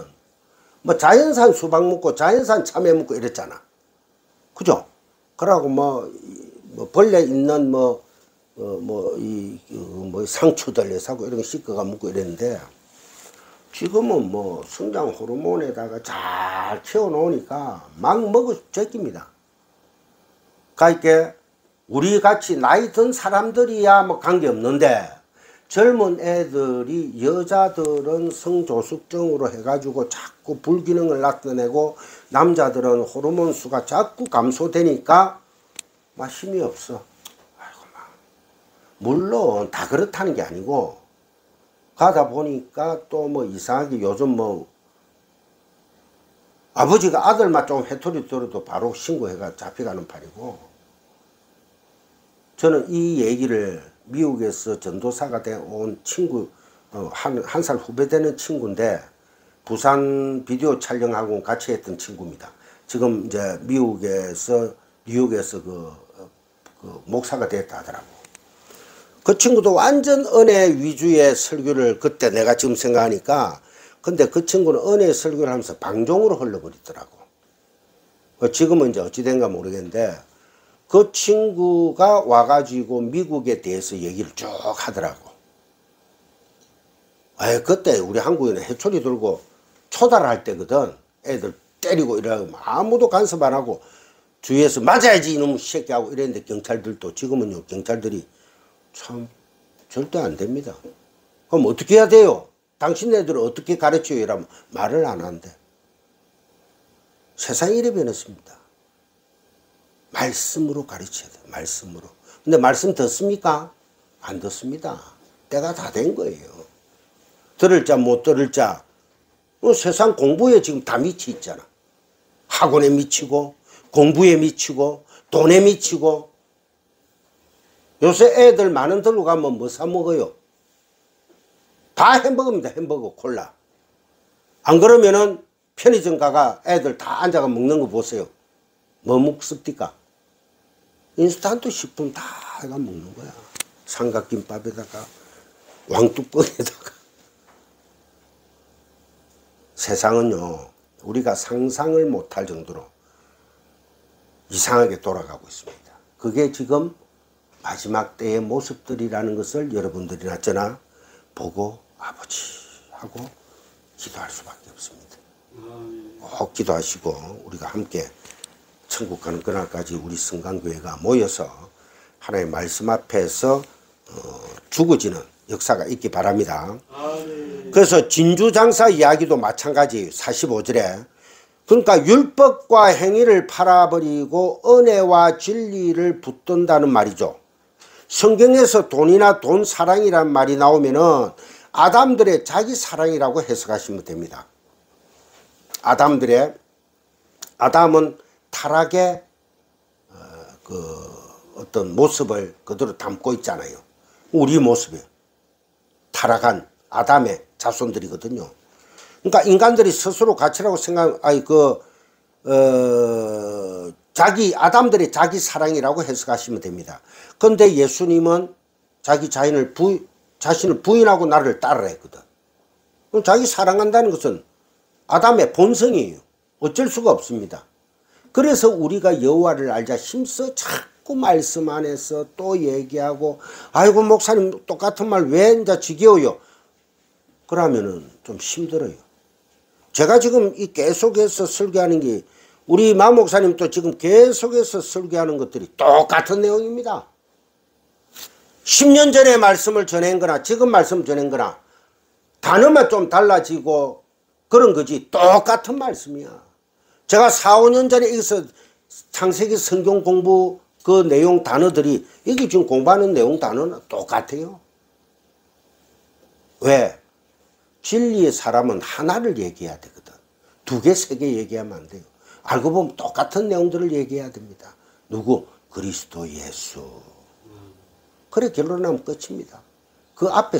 뭐 자연산 수박 먹고 자연산 참외 먹고 이랬잖아. 그죠? 그러고 뭐 벌레 있는 상추들 사고 이런 거 씻어가 먹고 이랬는데 지금은 뭐 성장 호르몬에다가 잘 키워놓으니까 막 먹어 제낍니다. 그러니까 우리 같이 나이 든 사람들이야 뭐 관계없는데 젊은 애들이 여자들은 성조숙증으로 해가지고 자꾸 불기능을 나타내고 남자들은 호르몬 수가 자꾸 감소되니까 막 힘이 없어. 아이고 막. 물론 다 그렇다는 게 아니고 가다 보니까 또 뭐 이상하게 요즘 뭐 아버지가 아들만 좀 회토리 들어도 바로 신고해가 잡혀가는 판이고 저는 이 얘기를 미국에서 전도사가 돼 온 친구 한 살 후배 되는 친구인데 부산 비디오 촬영하고 같이 했던 친구입니다. 지금 이제 미국에서 뉴욕에서 그 목사가 됐다 하더라고. 그 친구도 완전 은혜 위주의 설교를 그때 내가 지금 생각하니까 근데 그 친구는 은혜 설교를 하면서 방종으로 흘러버리더라고. 지금은 이제 어찌 된가 모르겠는데 그 친구가 와가지고 미국에 대해서 얘기를 쭉 하더라고. 아이, 그때 우리 한국에는 해초리 들고 초달을 할 때거든. 애들 때리고 이러고 아무도 간섭 안 하고 주위에서 맞아야지 이놈 새끼하고 이랬는데 경찰들도 지금은요 경찰들이 참 절대 안 됩니다. 그럼 어떻게 해야 돼요? 당신네들은 어떻게 가르쳐요? 이러면 말을 안 한대. 세상이 이래 변했습니다. 말씀으로 가르쳐야 돼. 말씀으로. 근데 말씀 듣습니까? 안 듣습니다. 때가 다 된 거예요. 들을 자 못 들을 자. 세상 공부에 지금 다 미치 있잖아. 학원에 미치고 공부에 미치고 돈에 미치고. 요새 애들 많은 데로 가면 뭐 사 먹어요? 다 햄버거입니다. 햄버거 콜라. 안 그러면은 편의점 가가 애들 다 앉아가 먹는 거 보세요. 뭐 먹습니까? 인스턴트 식품 다 해가 먹는 거야. 삼각김밥에다가 왕뚜껑에다가. 세상은요 우리가 상상을 못할 정도로 이상하게 돌아가고 있습니다. 그게 지금 마지막 때의 모습들이라는 것을 여러분들이나 저나 보고 아버지 하고 기도할 수밖에 없습니다. 꼭 기도하시고 우리가 함께 천국 가는 그날까지 우리 성강교회가 모여서 하나님의 말씀 앞에서 죽어지는 역사가 있기 바랍니다. 그래서 진주장사 이야기도 마찬가지예요. 45절에 그러니까 율법과 행위를 팔아버리고 은혜와 진리를 붙든다는 말이죠. 성경에서 돈이나 돈 사랑이란 말이 나오면은 아담들의 자기 사랑이라고 해석하시면 됩니다. 아담은 타락의 어떤 모습을 그대로 담고 있잖아요. 우리 모습이에요. 타락한 아담의 자손들이거든요. 그러니까 인간들이 스스로 가치라고 아담들의 자기 사랑이라고 해석하시면 됩니다. 그런데 예수님은 자기 자신을 부인하고 나를 따르라 했거든. 그럼 자기 사랑한다는 것은 아담의 본성이에요. 어쩔 수가 없습니다. 그래서 우리가 여호와를 알자 힘써 자꾸 말씀 안에서 또 얘기하고 아이고 목사님 똑같은 말 왜 이제 지겨워요? 그러면은 좀 힘들어요. 제가 지금 이 계속해서 설교하는 게 우리 마 목사님도 지금 계속해서 설교하는 것들이 똑같은 내용입니다. 10년 전에 말씀을 전한 거나 지금 말씀 전한 거나 단어만 좀 달라지고 그런 거지 똑같은 말씀이야. 제가 4, 5년 전에 여기서 창세기 성경 공부 그 내용 단어들이 여기 지금 공부하는 내용 단어는 똑같아요. 왜? 진리의 사람은 하나를 얘기해야 되거든. 2개, 3개 얘기하면 안 돼요. 알고 보면 똑같은 내용들을 얘기해야 됩니다. 누구? 그리스도 예수. 그래 결론하면 끝입니다. 그 앞에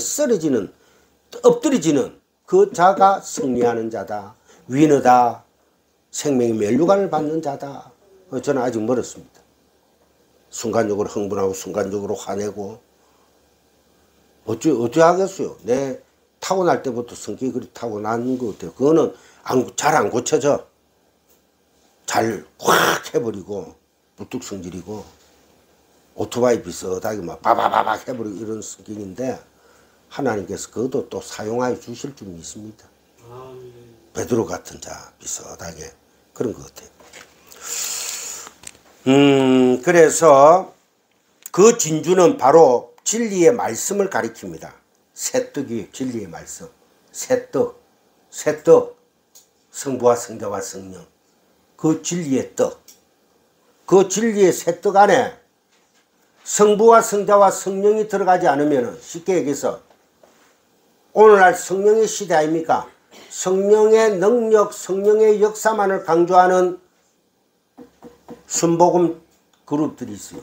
엎드려지는 그 자가 승리하는 자다. 위너다. 생명의 면류관을 받는 자다. 저는 아직 멀었습니다. 순간적으로 흥분하고 순간적으로 화내고 어찌 하겠어요. 내 타고날 때부터 성격이 그리 타고난 것 같아요. 그거는 잘 안 고쳐져. 잘 확 해버리고 불뚝성질이고 오토바이 비슷하게 막 바바바박 해버리고 이런 성격인데 하나님께서 그것도 또 사용하여 주실 줄 믿습니다. 베드로 같은 자 비슷하게 그런 것 같아요. 그래서 그 진주는 바로 진리의 말씀을 가리킵니다. 새떡이 진리의 말씀. 새떡, 성부와 성자와 성령. 그 진리의 떡. 그 진리의 새떡 안에 성부와 성자와 성령이 들어가지 않으면 쉽게 얘기해서 오늘날 성령의 시대 아닙니까? 성령의 능력, 성령의 역사만을 강조하는 순복음 그룹들이 있어요.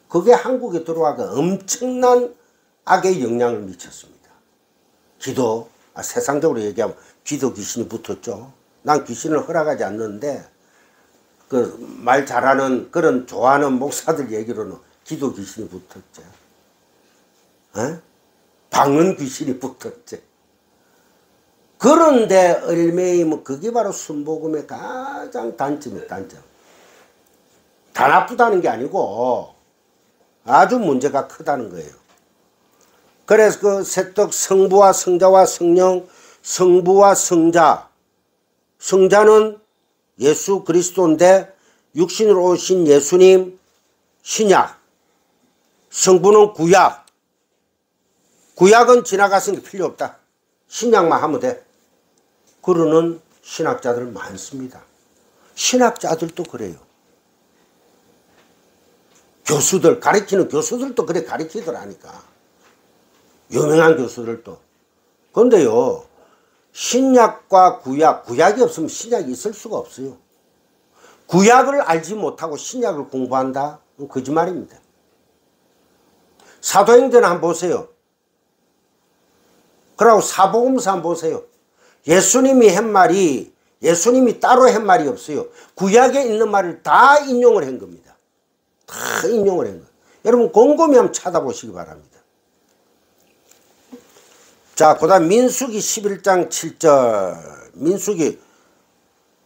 그게 한국에 들어와서 엄청난 악의 영향을 미쳤습니다. 세상적으로 얘기하면 기도 귀신이 붙었죠. 난 귀신을 허락하지 않는데 그 말 잘하는 그런 좋아하는 목사들 얘기로는 기도 귀신이 붙었죠. 방언 귀신이 붙었죠. 그런데 얼매이면 그게 바로 순복음의 가장 단점이에요. 단점. 다 나쁘다는 게 아니고 아주 문제가 크다는 거예요. 그래서 그 새떡 성부와 성자와 성령, 성부와 성자, 성자는 예수 그리스도인데 육신으로 오신 예수님 신약, 성부는 구약. 구약은 지나갔으니까 필요 없다. 신약만 하면 돼. 그러는 신학자들 많습니다. 신학자들도 그래요. 교수들, 가르치는 교수들도 그래 가르치더라니까. 유명한 교수들도. 그런데요, 신약과 구약이 없으면 신약이 있을 수가 없어요. 구약을 알지 못하고 신약을 공부한다? 거짓말입니다. 사도행전 한번 보세요. 그리고 사복음서 한번 보세요. 예수님이 한 말이, 예수님이 따로 한 말이 없어요. 구약에 있는 말을 다 인용을 한 겁니다. 다 인용을 한 거예요. 여러분 곰곰이 한번 찾아보시기 바랍니다. 자, 그 다음 민수기 11장 7절. 민수기,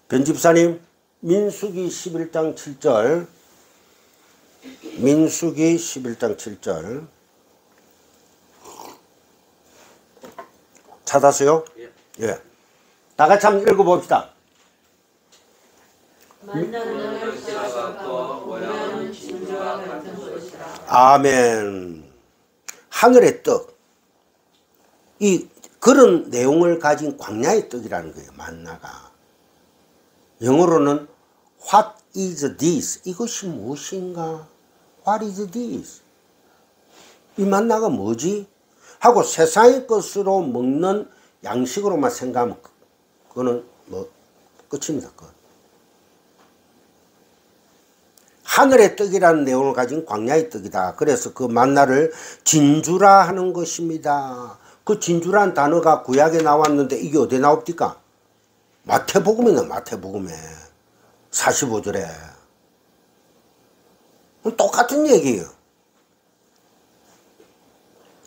변집사님, 민수기 11장 7절. 민수기 11장 7절. 찾았어요? 예. 다 같이 한번 읽어봅시다. 아멘. 하늘의 떡. 그런 내용을 가진 광야의 떡이라는 거예요. 만나가. 영어로는 What is this? 이것이 무엇인가? What is this? 이 만나가 뭐지? 하고 세상의 것으로 먹는 양식으로만 생각하면 그거는 뭐 끝입니다. 끝. 하늘의 떡이라는 내용을 가진 광야의 떡이다. 그래서 그 만나를 진주라 하는 것입니다. 그 진주란 단어가 구약에 나왔는데 이게 어디에 나옵니까? 마태복음이네. 마태복음에 45절에 똑같은 얘기예요.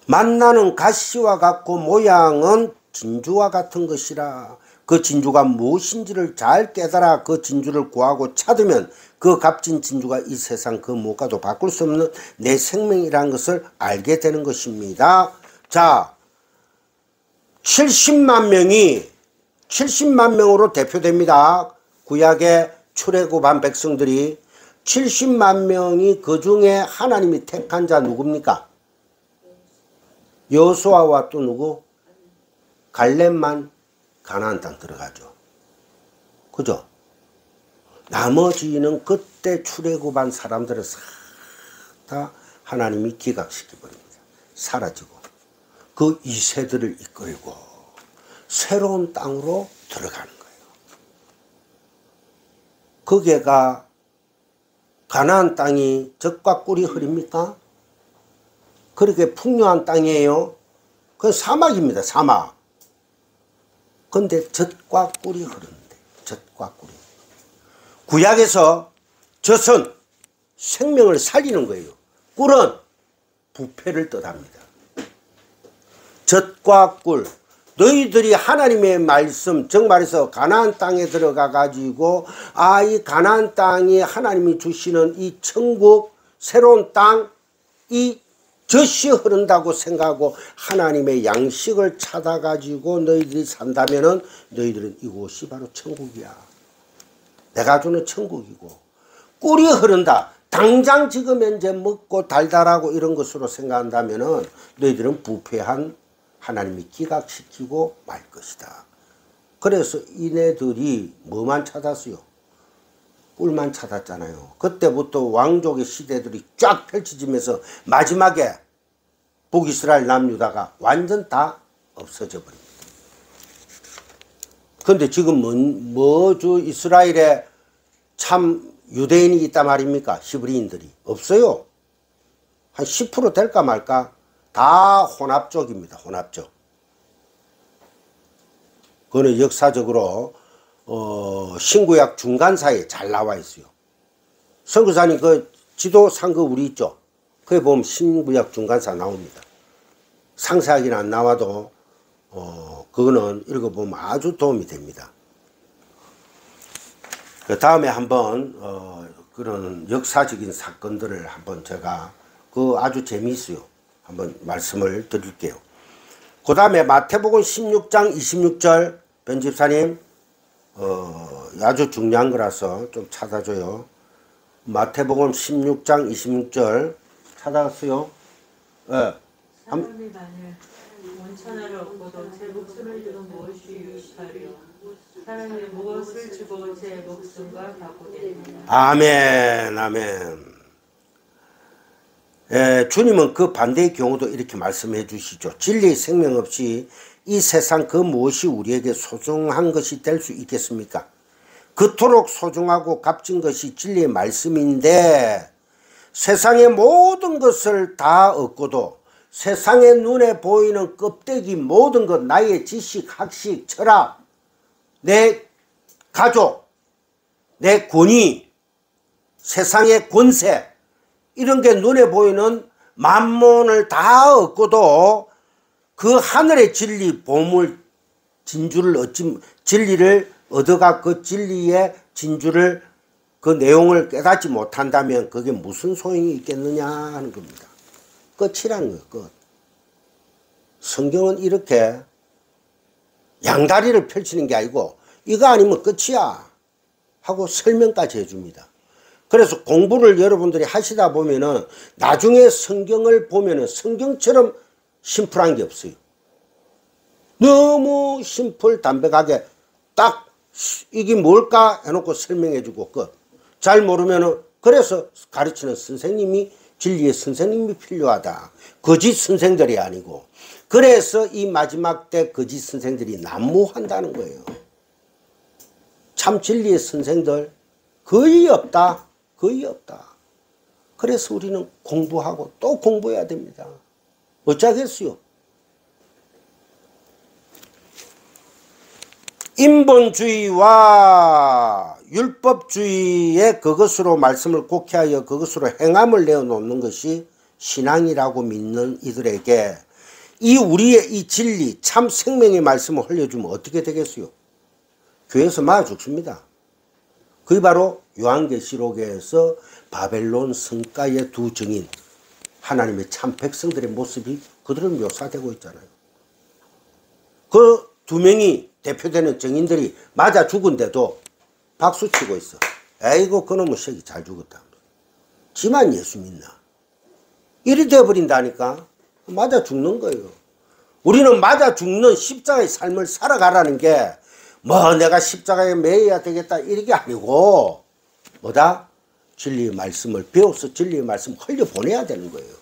만나는 가시와 같고 모양은 진주와 같은 것이라. 그 진주가 무엇인지를 잘 깨달아 그 진주를 구하고 찾으면 그 값진 진주가 이 세상 그 무엇과도 바꿀 수 없는 내 생명이라는 것을 알게 되는 것입니다. 자, 70만 명으로 대표됩니다. 구약의 출애굽한 백성들이 70만 명이 그 중에 하나님이 택한 자 누굽니까? 여호수아와 또 누구? 갈렙만 가나안 땅 들어가죠. 그죠? 나머지는 그때 출애굽한 사람들을 싹 다 하나님이 기각시켜버립니다. 사라지고 그 2세들을 이끌고 새로운 땅으로 들어가는 거예요. 거기가 가나안 땅이 젖과 꿀이 흐립니까? 그렇게 풍요한 땅이에요. 그건 사막입니다. 사막. 근데 젖과 꿀이 흐르는데 젖과 꿀이. 구약에서 젖은 생명을 살리는 거예요. 꿀은 부패를 뜻합니다. 젖과 꿀. 너희들이 하나님의 말씀, 즉 말해서 가나안 땅에 들어가 가지고 이 가나안 땅이 하나님이 주시는 이 천국, 새로운 땅, 이 젖이 흐른다고 생각하고 하나님의 양식을 찾아 가지고 너희들이 산다면은 너희들은 이곳이 바로 천국이야. 내가 주는 천국이고 꿀이 흐른다. 당장 지금 현재 먹고 달달하고 이런 것으로 생각한다면은 너희들은 부패한 하나님이 기각시키고 말 것이다. 그래서 이네들이 뭐만 찾았어요? 꿀만 찾았잖아요. 그때부터 왕족의 시대들이 쫙 펼쳐지면서 마지막에 북이스라엘 남유다가 완전 다 없어져 버립니다. 근데 지금 이스라엘에 참 유대인이 있단 말입니까? 히브리인들이 없어요. 한 10% 될까 말까? 다 혼합족입니다. 혼합족. 그거는 역사적으로 신구약 중간사에 잘 나와 있어요. 선교사님 그 지도 산 거 우리 있죠? 그에 보면 신구약 중간사 나옵니다. 상세하게는 안 나와도 그거는 읽어보면 아주 도움이 됩니다. 그 다음에 한번 그런 역사적인 사건들을 한번 제가 그 아주 재미있어요. 한번 말씀을 드릴게요. 그 다음에 마태복음 16장 26절 변집사님 아주 중요한 거라서 좀 찾아줘요. 마태복음 16장 26절 찾아갔어요. 네. 사람이 만일 원천하를 얻고도 제 목숨을 잃으면 무엇이 유익하리요? 사람이 무엇을 주고 제 목숨과 바꾸겠느냐. 아멘, 아멘. 주님은 그 반대의 경우도 이렇게 말씀해 주시죠. 진리의 생명 없이 이 세상 그 무엇이 우리에게 소중한 것이 될 수 있겠습니까? 그토록 소중하고 값진 것이 진리의 말씀인데 세상의 모든 것을 다 얻고도 세상의 눈에 보이는 껍데기 모든 것, 나의 지식, 학식, 철학, 내 가족, 내 권위, 세상의 권세 이런 게 눈에 보이는 만몬을 다 얻고도 그 하늘의 진리, 보물, 진주를 진리를 얻어가 그 진리의 진주를 그 내용을 깨닫지 못한다면 그게 무슨 소용이 있겠느냐 하는 겁니다. 끝이라는 거예요. 끝. 성경은 이렇게 양다리를 펼치는 게 아니고 이거 아니면 끝이야 하고 설명까지 해줍니다. 그래서 공부를 여러분들이 하시다 보면은 나중에 성경을 보면은 성경처럼 심플한 게 없어요. 너무 심플 담백하게 딱 이게 뭘까 해놓고 설명해주고 끝. 잘 모르면은 그래서 가르치는 선생님이 진리의 선생님이 필요하다. 거짓 선생들이 아니고. 그래서 이 마지막 때 거짓 선생들이 난무한다는 거예요. 참 진리의 선생들 거의 없다. 거의 없다. 그래서 우리는 공부하고 또 공부해야 됩니다. 어쩌겠어요. 인본주의와 율법주의의 그것으로 말씀을 곡해하여 그것으로 행함을 내어놓는 것이 신앙이라고 믿는 이들에게 이 우리의 이 진리 참 생명의 말씀을 흘려주면 어떻게 되겠어요? 교회에서 맞아 죽습니다. 그게 바로 요한계시록에서 바벨론 성가의 두 증인 하나님의 참 백성들의 모습이 그대로 묘사되고 있잖아요. 그 두 명이 대표되는 증인들이 맞아 죽은데도 박수치고 있어. 에이고 그놈의 새끼 잘 죽었다. 지만 예수 믿나. 이리 되어버린다니까. 맞아 죽는 거예요. 우리는 맞아 죽는 십자가의 삶을 살아가라는 게 뭐 내가 십자가에 매여야 되겠다 이게 아니고 뭐다? 진리의 말씀을 배워서 진리의 말씀 흘려보내야 되는 거예요.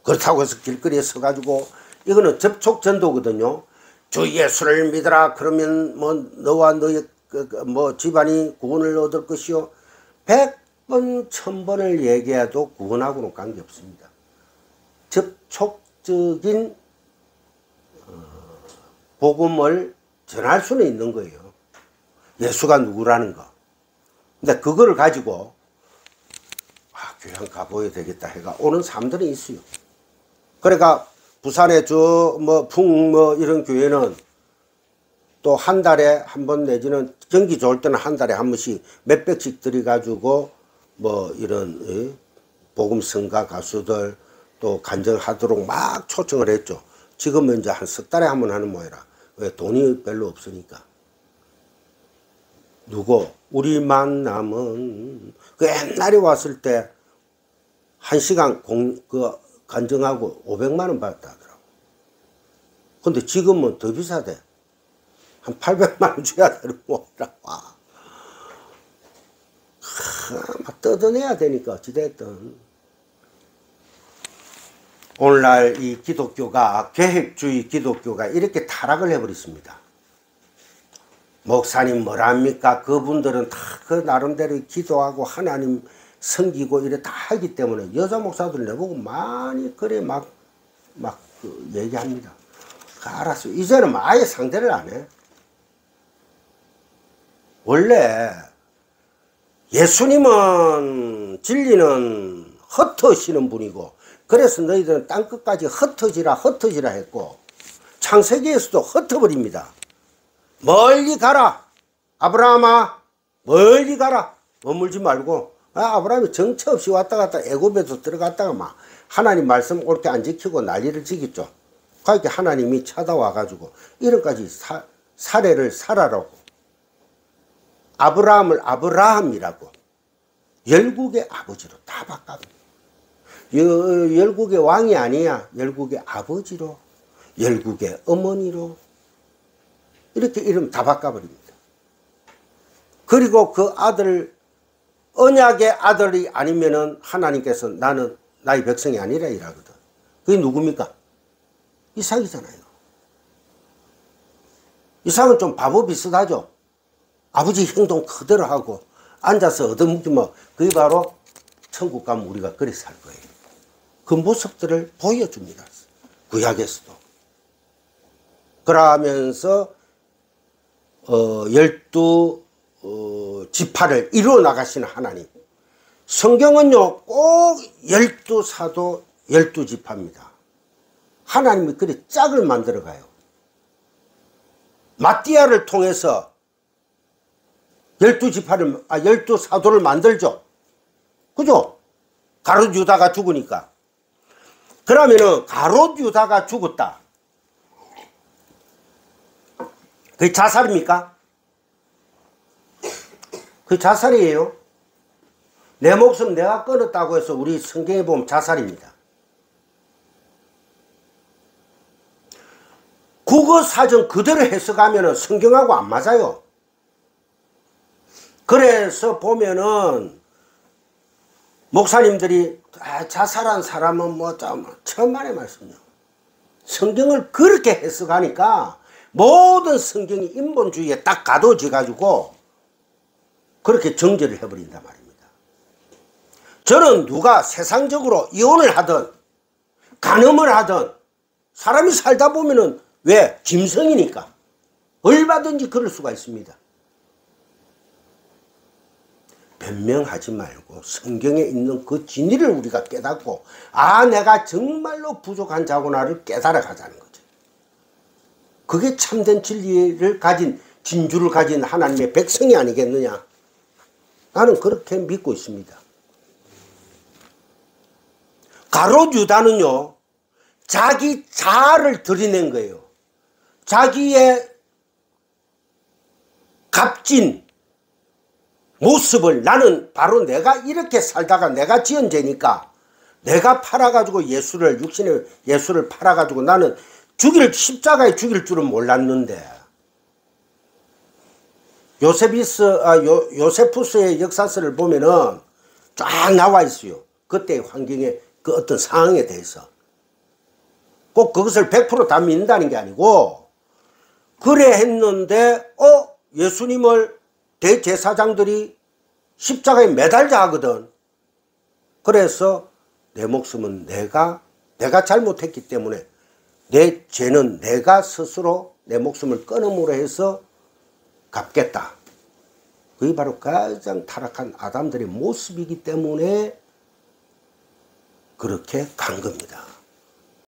그렇다고 해서 길거리에 서가지고 이거는 접촉전도거든요. 주 예수를 믿어라 그러면 뭐 너와 너의 뭐 집안이 구원을 얻을 것이요. 100번 1000번을 얘기해도 구원하고는 관계없습니다. 접촉적인 복음을 전할 수는 있는 거예요. 예수가 누구라는 거. 근데 그거를 가지고 교회 한 가보야 되겠다 해가 오는 사람들이 있어요. 그러니까 부산에 이런 교회는 또 한 달에 한 번 내지는 경기 좋을 때는 한 달에 한 번씩 몇백씩 들여가지고 뭐 이런 복음성가 가수들 또 간증하도록 막 초청을 했죠. 지금은 이제 한 석 달에 한 번 하는 모양이라. 왜? 돈이 별로 없으니까. 누구? 우리 만남은 그 옛날에 왔을 때 1시간 간증하고 500만 원 받았다 하더라고. 근데 지금은 더 비싸대. 한 800만 원 줘야 되는 거라고. 막 뜯어내야 되니까 어찌됐든. 오늘날 이 기독교가, 계획주의 기독교가 이렇게 타락을 해버렸습니다. 목사님 뭐랍니까? 그분들은 다 그 나름대로 기도하고 하나님 섬기고 이래 다 하기 때문에 여자 목사들 내보고 많이 그래 막 얘기합니다. 알았어. 이제는 아예 상대를 안 해. 원래 예수님은 진리는 흩어지는 분이고, 그래서 너희들은 땅끝까지 흩어지라 했고, 창세기에서도 흩어버립니다. 멀리 가라. 아브라함아 멀리 가라. 머물지 말고. 아브라함이 정처 없이 왔다 갔다 애굽에도 들어갔다가 막 하나님 말씀 옳게 안 지키고 난리를 지켰죠. 그러니까 하나님이 찾아와 가지고 이런까지 사례를 살아라고, 아브라함을 아브라함이라고, 열국의 아버지로 다 바꿔버려. 열국의 왕이 아니야. 열국의 아버지로, 열국의 어머니로, 이렇게 이름 다 바꿔버립니다. 그리고 그 아들, 언약의 아들이 아니면은 하나님께서 나는 나의 백성이 아니라 이라거든. 그게 누굽니까? 이삭이잖아요. 이삭은 좀 바보 비슷하죠. 아버지 행동 그대로 하고 앉아서 얻어먹기만, 그게 바로 천국 가면 우리가 그래 살 거예요. 그 모습들을 보여줍니다. 구약에서도. 그러면서 12 지파를 이루어 나가시는 하나님. 성경은요 꼭 12사도 12지파입니다. 하나님이 그래 짝을 만들어 가요. 마띠아를 통해서 12지파를 12사도를 만들죠. 그죠? 가롯 유다가 죽으니까. 그러면은 가롯 유다가 죽었다. 그게 자살입니까? 그 자살이에요. 내 목숨 내가 끊었다고 해서 우리 성경에 보면 자살입니다. 국어사전 그대로 해석하면 성경하고 안 맞아요. 그래서 보면은 목사님들이 자살한 사람은 뭐 천만의 말씀이요. 성경을 그렇게 해석하니까 모든 성경이 인본주의에 딱 가둬져 가지고 그렇게 정죄를 해버린단 말입니다. 저는 누가 세상적으로 이혼을 하든 간음을 하든 사람이 살다 보면은 왜? 짐승이니까 얼마든지 그럴 수가 있습니다. 변명하지 말고 성경에 있는 그 진리를 우리가 깨닫고, 내가 정말로 부족한 자고 나를 깨달아 가자는 거죠. 그게 참된 진리를 가진, 진주를 가진 하나님의 백성이 아니겠느냐. 나는 그렇게 믿고 있습니다. 가롯 유다는요 자기 자아를 드러낸 거예요. 자기의 값진 모습을, 나는 바로 내가 이렇게 살다가 내가 지은 죄니까 내가 팔아가지고 육신의 예수를 팔아가지고 나는 십자가에 죽일 줄은 몰랐는데, 요세푸스의 역사서를 보면은 쫙 나와 있어요. 그때의 환경에, 그 어떤 상황에 대해서. 꼭 그것을 100% 다 믿는다는 게 아니고, 그래 했는데 예수님을 대제사장들이 십자가에 매달자 하거든. 그래서 내 목숨은 내가 잘못했기 때문에 내 죄는 내가 스스로 내 목숨을 끊음으로 해서 갚겠다. 그게 바로 가장 타락한 아담들의 모습이기 때문에 그렇게 간 겁니다.